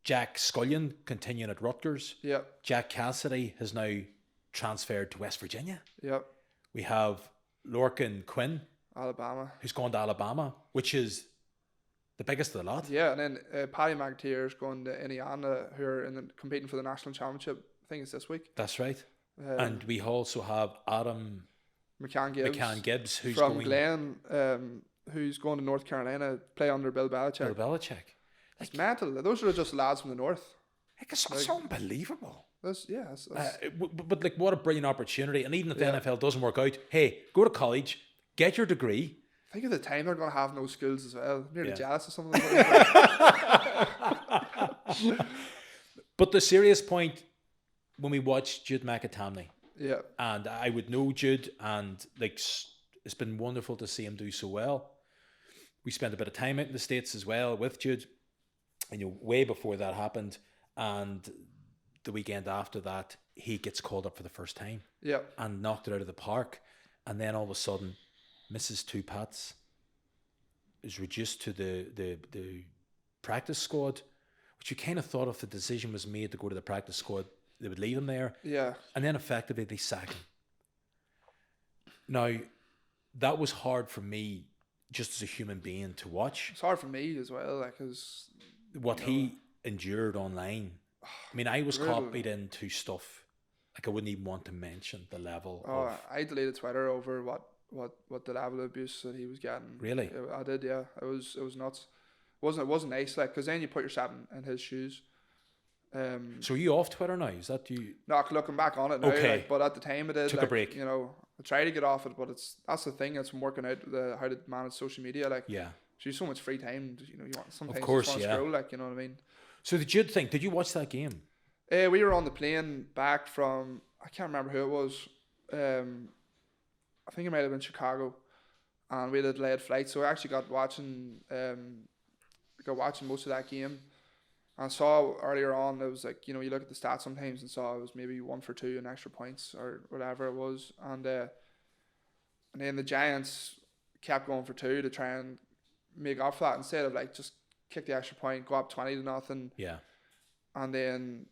Speaker 1: Jack Scullion continuing at Rutgers. Yeah. Jack Cassidy has now transferred to West Virginia. Yeah. We have Lorcan Quinn,
Speaker 3: Alabama,
Speaker 1: who's gone to Alabama, which is the biggest of the lot.
Speaker 3: Yeah, and then Paddy McAteer's going to Indiana, who are competing for the national championship. I think it's this week.
Speaker 1: That's right. And we also have Adam
Speaker 3: McCann Gibbs,
Speaker 1: who's
Speaker 3: from
Speaker 1: going,
Speaker 3: Glen, who's going to North Carolina, play under Bill Belichick. It's mental. Those are just lads from the north.
Speaker 1: It's unbelievable.
Speaker 3: But
Speaker 1: like, what a brilliant opportunity. And even if the NFL doesn't work out, hey, go to college, get your degree.
Speaker 3: Think of the time they're going to have no skills as well. I'm nearly jealous of some of them.
Speaker 1: But the serious point, when we watched Jude McAtaney, and I would know Jude, and like, it's been wonderful to see him do so well. We spent a bit of time out in the States as well with Jude, and, you know, way before that happened, and the weekend after that, he gets called up for the first time
Speaker 3: Yeah.
Speaker 1: and knocked it out of the park, and then all of a sudden misses 2 pats, is reduced to the practice squad, which you kind of thought if the decision was made to go to the practice squad, they would leave him there.
Speaker 3: Yeah.
Speaker 1: And then effectively they sack him. Now, that was hard for me just as a human being to watch.
Speaker 3: It's hard for me as well, like, because
Speaker 1: What he endured online. I mean, I was
Speaker 3: Brutal.
Speaker 1: copied into stuff. Like, I wouldn't even want to mention the level
Speaker 3: Oh,
Speaker 1: of...
Speaker 3: I deleted Twitter over what the level of abuse that he was getting.
Speaker 1: Really?
Speaker 3: I did, yeah. It was nuts. It wasn't nice, like, because then you put yourself in his shoes.
Speaker 1: So are you off Twitter now? Is that you?
Speaker 3: No, looking back on it now,
Speaker 1: Okay.
Speaker 3: like, but at the time I did.
Speaker 1: Took a
Speaker 3: like,
Speaker 1: break.
Speaker 3: You know, I try to get off it, but that's the thing. It's from working out how to manage social media. Like,
Speaker 1: Yeah.
Speaker 3: so you have so much free time. You know, you want sometimes
Speaker 1: course,
Speaker 3: just want to
Speaker 1: yeah.
Speaker 3: scroll, like, you know what I mean.
Speaker 1: So did you watch that game?
Speaker 3: We were on the plane back from, I can't remember who it was. I think it might have been Chicago, and we had a delayed flight, so I actually got watching most of that game. I saw earlier on, it was like, you know, you look at the stats sometimes and saw it was maybe 1 for 2 in extra points or whatever it was, and then the Giants kept going for 2 to try and make up for that instead of like just kick the extra point, go up 20-0.
Speaker 1: Yeah.
Speaker 3: And then,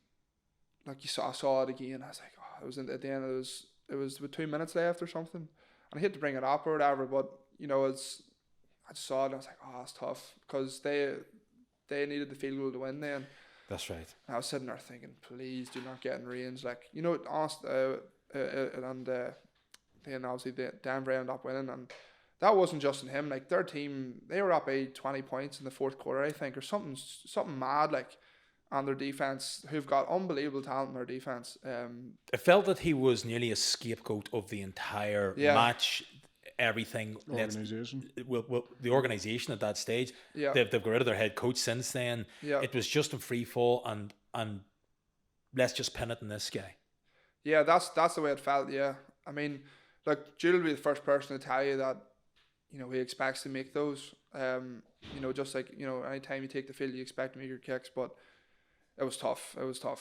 Speaker 3: like, I saw it again. I was like, oh, it was at the end. It was with 2 minutes left or something. And I hate to bring it up or whatever, but you know, I just saw it and I was like, oh, it's tough because they needed the field goal to win. Then
Speaker 1: That's right.
Speaker 3: and I was sitting there thinking, please do not get in range. Like, you know, and then obviously Denver ended up winning, and that wasn't just in him. Like, their team, they were up by 20 points in the fourth quarter, I think, or something mad, like. And their defense, who've got unbelievable talent in their defense.
Speaker 1: I felt that he was nearly a scapegoat of the entire match, everything.
Speaker 2: Organization.
Speaker 1: Well, the organization at that stage.
Speaker 3: Yeah.
Speaker 1: They've got rid of their head coach since then.
Speaker 3: Yeah.
Speaker 1: It was just a free fall, and let's just pin it in this guy.
Speaker 3: Yeah, that's the way it felt. Yeah, I mean, like, Jude will be the first person to tell you that, you know, he expects to make those. You know, just like, you know, anytime you take the field, you expect to make your kicks, but. It was tough.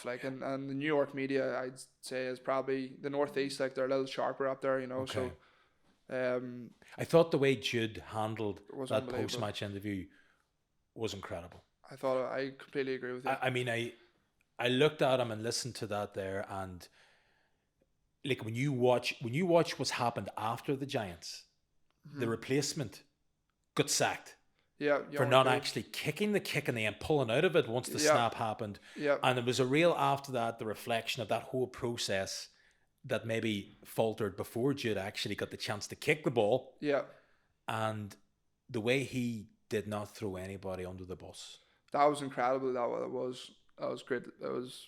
Speaker 3: Like, and the New York media, I'd say, is probably the Northeast. Like, they're a little sharper up there, you know.
Speaker 1: Okay.
Speaker 3: So,
Speaker 1: I thought the way Jude handled
Speaker 3: was
Speaker 1: that
Speaker 3: unbelievable.
Speaker 1: post-match interview was incredible.
Speaker 3: I completely agree with you.
Speaker 1: I mean, I looked at him and listened to that there, and like when you watch what's happened after the Giants, the replacement got sacked.
Speaker 3: Yeah,
Speaker 1: For not actually kicking the kick and then pulling out of it once the snap happened.
Speaker 3: Yeah.
Speaker 1: And it was a real after that, the reflection of that whole process that maybe faltered before Jude actually got the chance to kick the ball.
Speaker 3: Yeah.
Speaker 1: And the way he did not throw anybody under the bus.
Speaker 3: That was incredible. That was great. That was.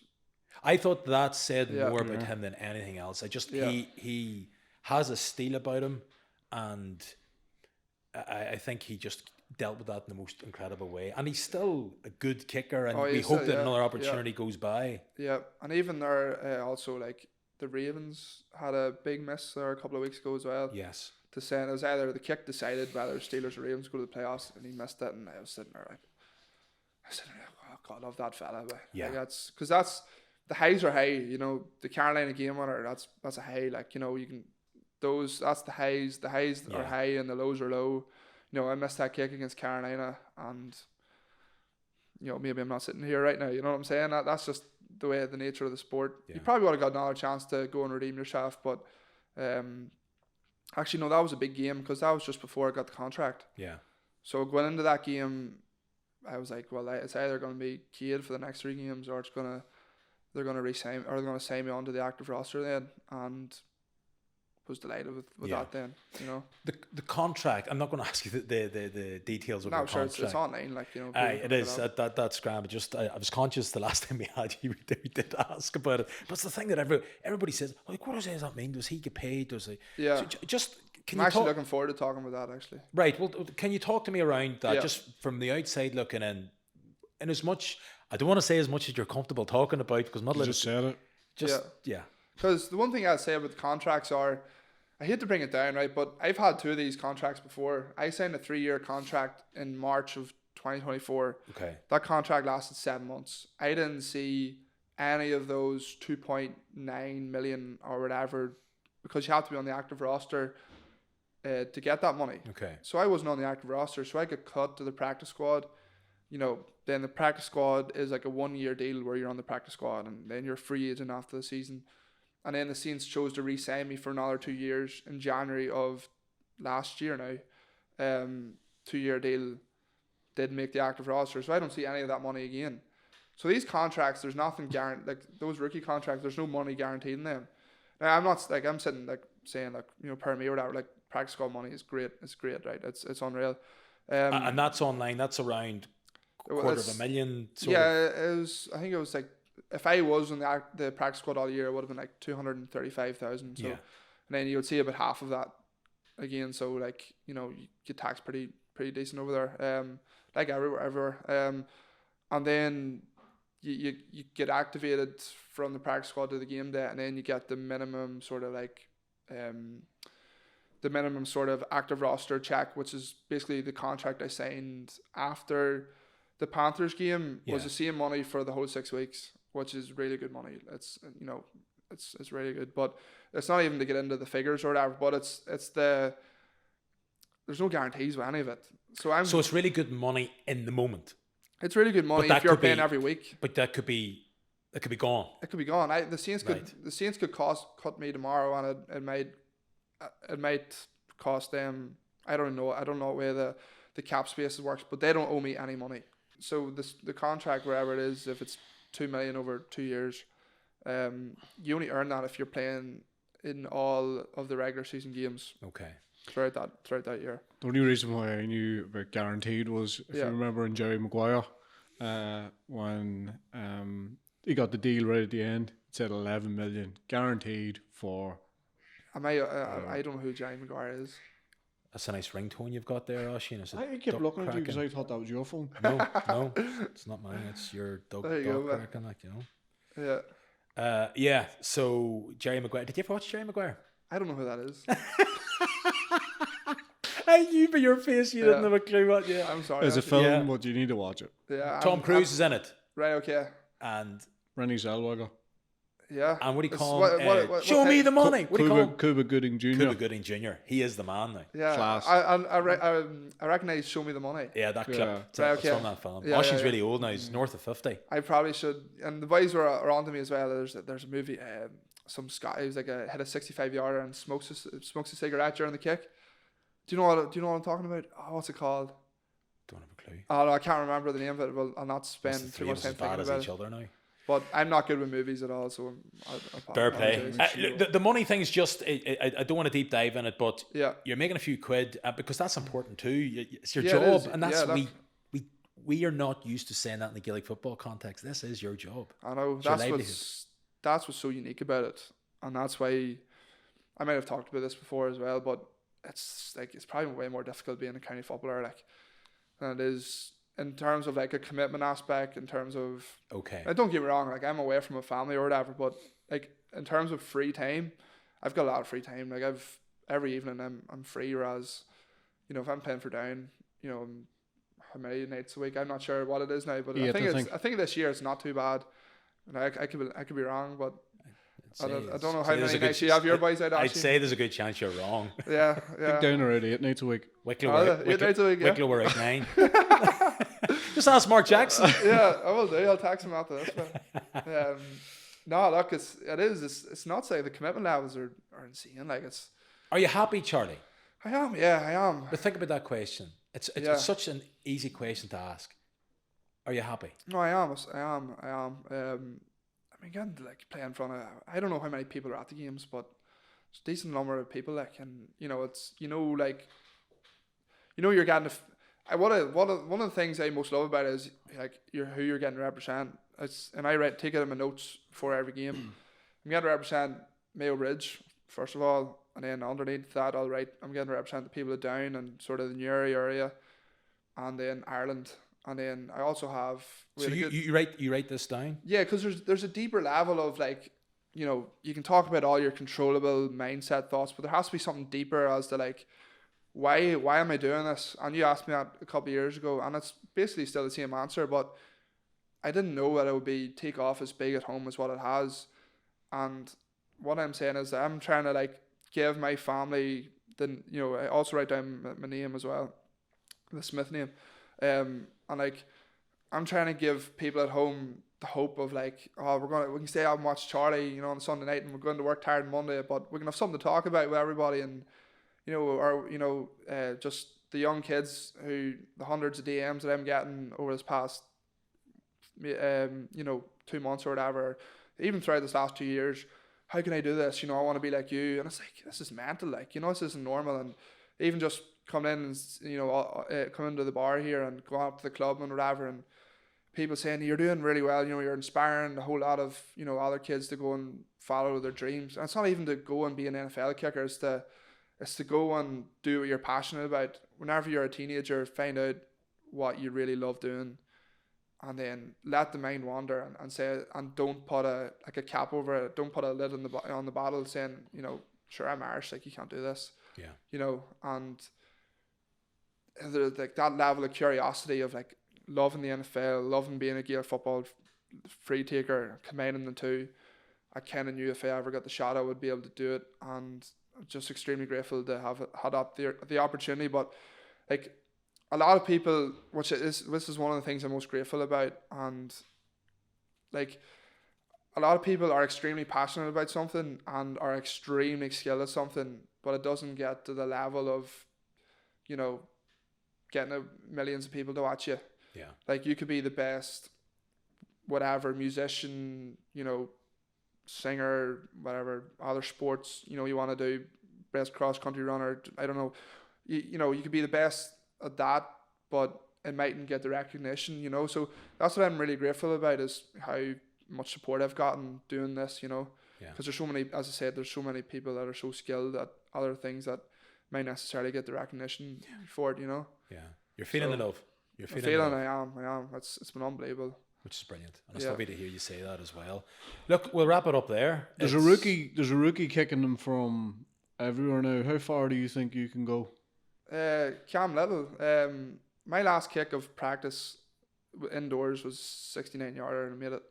Speaker 1: I thought that said more about him than anything else. He has a steel about him, and I think he just dealt with that in the most incredible way, and he's still a good kicker, and we hope that another opportunity goes by.
Speaker 3: Yeah, and even there, also, like, the Ravens had a big miss there a couple of weeks ago as well.
Speaker 1: Yes,
Speaker 3: To say it was either the kick decided whether Steelers or Ravens go to the playoffs, and he missed it, and I was sitting there like, oh God, I love that fella. But
Speaker 1: yeah,
Speaker 3: like, that's the highs are high. You know, the Carolina game winner, that's a high. Like, you know, you can that's the highs. The highs are high and the lows are low. You know, I missed that kick against Carolina, and, you know, maybe I'm not sitting here right now. You know what I'm saying? That's just the way, the nature of the sport. Yeah. You probably would have got another chance to go and redeem yourself, but actually, no, that was a big game because that was just before I got the contract.
Speaker 1: Yeah.
Speaker 3: So going into that game, I was like, well, it's either going to be Cade for the next 3 games, or they're going to re-sign, or they're going to sign me onto the active roster then, and was delighted with that then, you know.
Speaker 1: The contract, I'm not going to ask you the details of the contract.
Speaker 3: It's online, like, you know.
Speaker 1: It is, that's grand. Just I was conscious the last time we had you, we did ask about it. But it's the thing that everybody says, like, what does that mean? Does he get paid? Does he?
Speaker 3: Yeah.
Speaker 1: So just,
Speaker 3: I'm actually looking forward to talking about that, actually.
Speaker 1: Right. Well, can you talk to me around that, just from the outside looking in? And as much, I don't want to say as much as you're comfortable talking about, because I'm not.
Speaker 2: You just said it.
Speaker 3: Because the one thing I'd say about the contracts are, I hate to bring it down, right, but I've had 2 of these contracts before. I signed a 3-year contract in March of 2024.
Speaker 1: Okay.
Speaker 3: That contract lasted 7 months. I didn't see any of those 2.9 million or whatever, because you have to be on the active roster to get that money.
Speaker 1: Okay.
Speaker 3: So I wasn't on the active roster, so I got cut to the practice squad. You know, then the practice squad is like a 1 year deal where you're on the practice squad, and then you're a free agent after the season. And then the Saints chose to re-sign me for another 2 years in January of last year now. 2 year deal, didn't make the active roster, so I don't see any of that money again. So these contracts, there's nothing guaranteed. Like those rookie contracts, there's no money guaranteed in them. Now I'm not like I'm sitting like saying like, you know, per me or whatever, like practice squad money is great. It's great, right? It's unreal.
Speaker 1: And that's online. That's around $250,000.
Speaker 3: It was. I think it was like, if I was on the practice squad all year, it would have been like 235,000. So,
Speaker 1: Yeah.
Speaker 3: and then you would see about half of that again. So like, you know, you get taxed pretty decent over there. Like everywhere. And then you get activated from the practice squad to the game day, and then you get the minimum sort of like the minimum sort of active roster check, which is basically the contract I signed after the Panthers game. Was the same money for the whole 6 weeks, which is really good money. It's, you know, it's really good, but it's not even to get into the figures or whatever, but it's there's no guarantees with any of it. So
Speaker 1: it's really good money in the moment.
Speaker 3: It's really good money
Speaker 1: But
Speaker 3: if you're paying every week.
Speaker 1: But that could be gone.
Speaker 3: It could be gone. The Saints could cut me tomorrow, and it might cost them. I don't know what way the cap space works, but they don't owe me any money. So the contract, wherever it is, if it's $2 million over 2 years, you only earn that if you're playing in all of the regular season games.
Speaker 1: Okay.
Speaker 3: Throughout that year.
Speaker 2: The only reason why I knew about guaranteed was, if you remember, in Jerry Maguire, when he got the deal right at the end, it said 11 million guaranteed for.
Speaker 3: I don't know who Jerry Maguire is.
Speaker 1: That's a nice ringtone you've got there, Oisin.
Speaker 2: I kept looking at you because I thought that was your phone.
Speaker 1: No, it's not mine. It's your dog cracking, like, you know.
Speaker 3: Yeah.
Speaker 1: Yeah. So Jerry Maguire. Did you ever watch Jerry Maguire?
Speaker 3: I don't know who that is.
Speaker 1: I knew by your face you didn't have a clue what. Yeah,
Speaker 3: I'm sorry.
Speaker 2: It's a film, but you need to watch it.
Speaker 3: Yeah.
Speaker 1: Tom Cruise is in it.
Speaker 3: Right. Okay.
Speaker 1: And
Speaker 2: Rennie Zellweger.
Speaker 3: Yeah.
Speaker 1: And what do you call him? Show me the money. What do you call him?
Speaker 2: Cuba Gooding Jr.
Speaker 1: Cuba Gooding Jr. He is the man now.
Speaker 3: Yeah.
Speaker 2: Class.
Speaker 3: I recognize Show Me the Money.
Speaker 1: Yeah, that clip.
Speaker 3: Right,
Speaker 1: It's from that film.
Speaker 3: Yeah,
Speaker 1: Oisin's really old now. He's north of 50.
Speaker 3: I probably should. And the boys were on to me as well. There's a movie. Some Scott. He was like hit a 65-yarder and smokes a cigarette during the kick. Do you know what I'm talking about? Oh, what's it called?
Speaker 1: Don't have a clue.
Speaker 3: Oh no, I can't remember the name of it. Well, I'll not spend too much time thinking about
Speaker 1: each other now.
Speaker 3: But I'm not good with movies at all, so
Speaker 1: fair play. The money thing is just, I don't want to deep dive in it, but you're making a few quid because that's important too. It's your job, and that's we are not used to saying that in the Gaelic football context. This is your job.
Speaker 3: I know that's what's so unique about it, and that's why I might have talked about this before as well. But it's probably way more difficult being a county footballer than it is in terms of like a commitment aspect, in terms of don't get me wrong, like I'm away from a family or whatever, but like in terms of free time, I've got a lot of free time. Like every evening I'm free, whereas, you know, if I'm playing for Down, you know, how many nights a week, I'm not sure what it is now, but I think this year it's not too bad. And I could be wrong, but I don't know how many nights you have your boys out.
Speaker 1: I'd say there's a good chance you're wrong.
Speaker 3: Yeah.
Speaker 2: I think Down are 8 nights a week.
Speaker 1: Wicklow
Speaker 3: 8 nights a week.
Speaker 1: Wicklow were at 9. Just ask Mark Jackson.
Speaker 3: Yeah, I will do. I'll text him after this one. No, look, it's not say the commitment levels are insane. Like it's.
Speaker 1: Are you happy, Charlie?
Speaker 3: I am. Yeah, I am.
Speaker 1: But think about that question. It's such an easy question to ask. Are you happy?
Speaker 3: No, I am. I mean, again, like playing in front of, I don't know how many people are at the games, but it's a decent number of people. Like, and you know, it's you're getting one of the things I most love about it is like who you're getting to represent. And I take it in my notes before every game. I'm getting to represent Mayo Bridge first of all, and then underneath that I'll write I'm getting to represent the people of Down and sort of the Newry area, and then Ireland. And then I also have.
Speaker 1: So you write this down? Yeah,
Speaker 3: because there's a deeper level of like, you know, you can talk about all your controllable mindset thoughts, but there has to be something deeper as to like, why am I doing this? And you asked me that a couple of years ago, and it's basically still the same answer. But I didn't know that it would be take off as big at home as what it has. And what I'm saying is that I'm trying to like give my family I also write down my name as well, the Smith name, and like I'm trying to give people at home the hope of like, oh, we can stay out and watch Charlie, on Sunday night, and we're going to work tired on Monday, but we can have something to talk about with everybody, and just the young kids the hundreds of DMs that I'm getting over this past 2 months or whatever, even throughout this last 2 years. How can I do this? I want to be like you. And it's like, this is mental. Like, this isn't normal. And even just coming in and, come into the bar here and go up to the club and whatever, and people saying, you're doing really well. You're inspiring a whole lot of, other kids to go and follow their dreams. And it's not even to go and be an NFL kicker. It's to go and do what you're passionate about. Whenever you're a teenager, find out what you really love doing. And then let the mind wander and say, and don't put a cap over it. Don't put a lid on the bottle saying, sure, I'm Irish, like you can't do this.
Speaker 1: Yeah.
Speaker 3: And like that level of curiosity of like loving the NFL, loving being a Gaelic football free taker, combining the two. I kind of knew if I ever got the shot, I would be able to do it, and I'm just extremely grateful to have had up the opportunity. But like, a lot of people, this is one of the things I'm most grateful about, and like a lot of people are extremely passionate about something and are extremely skilled at something, but it doesn't get to the level of, getting millions of people to watch you.
Speaker 1: Yeah.
Speaker 3: Like you could be the best, whatever, musician, singer, whatever, other sports, you want to do, best cross country runner, I don't know, you could be the best at that, but it mightn't get the recognition, so that's what I'm really grateful about, is how much support I've gotten doing this, because there's so many, as I said, there's so many people that are so skilled at other things that might necessarily get the recognition for it,
Speaker 1: Yeah, you're feeling the love. You're
Speaker 3: I am. It's been unbelievable.
Speaker 1: Which is brilliant, and it's lovely to hear you say that as well. Look, we'll wrap it up there.
Speaker 2: There's a rookie kicking them from everywhere now. How far do you think you can go?
Speaker 3: Cam Little. My last kick of practice indoors was 69 yarder and I made it.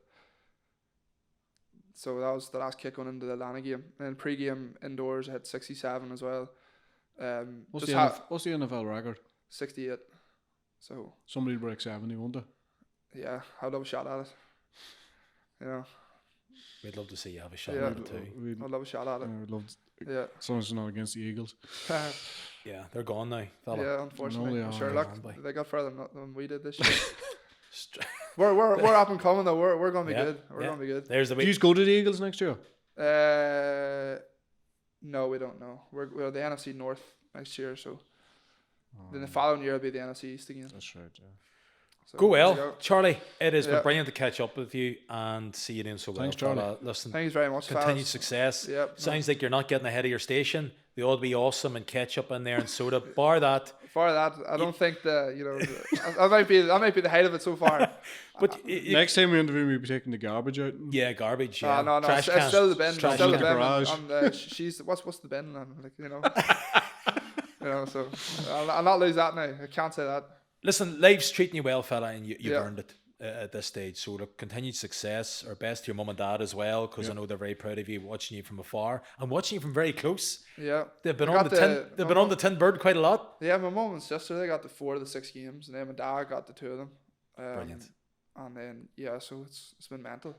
Speaker 3: So that was the last kick going into the Atlanta game. And then pre-game indoors I had 67 as well.
Speaker 2: What's the NFL record?
Speaker 3: 68. So
Speaker 2: somebody break 70, won't they?
Speaker 3: Yeah, I'd love a shot at it.
Speaker 1: We'd love to see you have a shot at it too.
Speaker 3: I'd love a shot at it.
Speaker 2: We'd love to, as long as it's not against the Eagles.
Speaker 1: Yeah, they're gone now, fella.
Speaker 3: Yeah, unfortunately.
Speaker 2: No,
Speaker 3: sure, look, they got further than we did this year. we're up and coming though. We're gonna be good. We're gonna be good.
Speaker 1: There's the
Speaker 2: Do you go to the Eagles next year?
Speaker 3: No, we don't know. We're the NFC North next year, so then the following year will be the NFC East again.
Speaker 2: That's right. Yeah.
Speaker 3: So,
Speaker 1: go well, Charlie. It has been
Speaker 3: Yeah.
Speaker 1: brilliant to catch up with you and see you doing so well.
Speaker 2: Thanks, Charlie.
Speaker 1: fella. Listen,
Speaker 3: Thanks very much.
Speaker 1: continued
Speaker 3: fellas.
Speaker 1: success.
Speaker 3: Yep.
Speaker 1: Sounds like you're not getting ahead of your station. They ought to be awesome and ketchup in there and soda. Bar that.
Speaker 3: For that, I don't think I might be the height of it so far.
Speaker 1: But
Speaker 2: Next time we interview, we'll be taking the garbage out.
Speaker 1: yeah, garbage. Yeah,
Speaker 3: No,
Speaker 1: trash
Speaker 3: it's
Speaker 1: cans.
Speaker 3: still the bin.
Speaker 1: Trash
Speaker 3: It's still the
Speaker 1: can.
Speaker 3: bin.
Speaker 2: garage.
Speaker 3: And she's what's the bin? And like, so I'll not lose that now. I can't say that.
Speaker 1: Listen, life's treating you well, fella, and you've
Speaker 3: Yeah.
Speaker 1: earned it at this stage. So look, continued success. Our best to your mum and dad as well, because I know they're very proud of you, watching you from afar and watching you from very close.
Speaker 3: Yeah.
Speaker 1: They've been
Speaker 3: I
Speaker 1: on
Speaker 3: got
Speaker 1: the tin. They've been on the tin bird quite a lot.
Speaker 3: Yeah, my mum and sister, they got the 4 of the 6 games, and then my dad got the 2 of them.
Speaker 1: Brilliant.
Speaker 3: And then so it's been mental.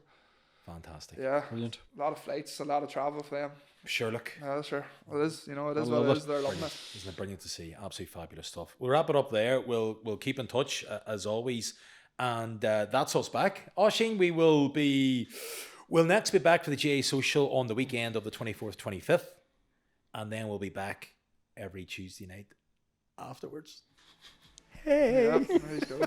Speaker 1: Fantastic.
Speaker 3: Yeah.
Speaker 2: Brilliant.
Speaker 3: A lot of flights, a lot of travel for them.
Speaker 1: Sure, look.
Speaker 3: Yeah, sure. It is. It is
Speaker 2: love
Speaker 3: what it
Speaker 2: it.
Speaker 3: is. They're loving it.
Speaker 1: Isn't it brilliant to see? Absolutely fabulous stuff. We'll wrap it up there. We'll keep in touch as always, and that's us back. Oisín, we'll next be back for the GAA social on the weekend of the 24th, 25th, and then we'll be back every Tuesday night afterwards. Hey.
Speaker 3: Yeah, there you go.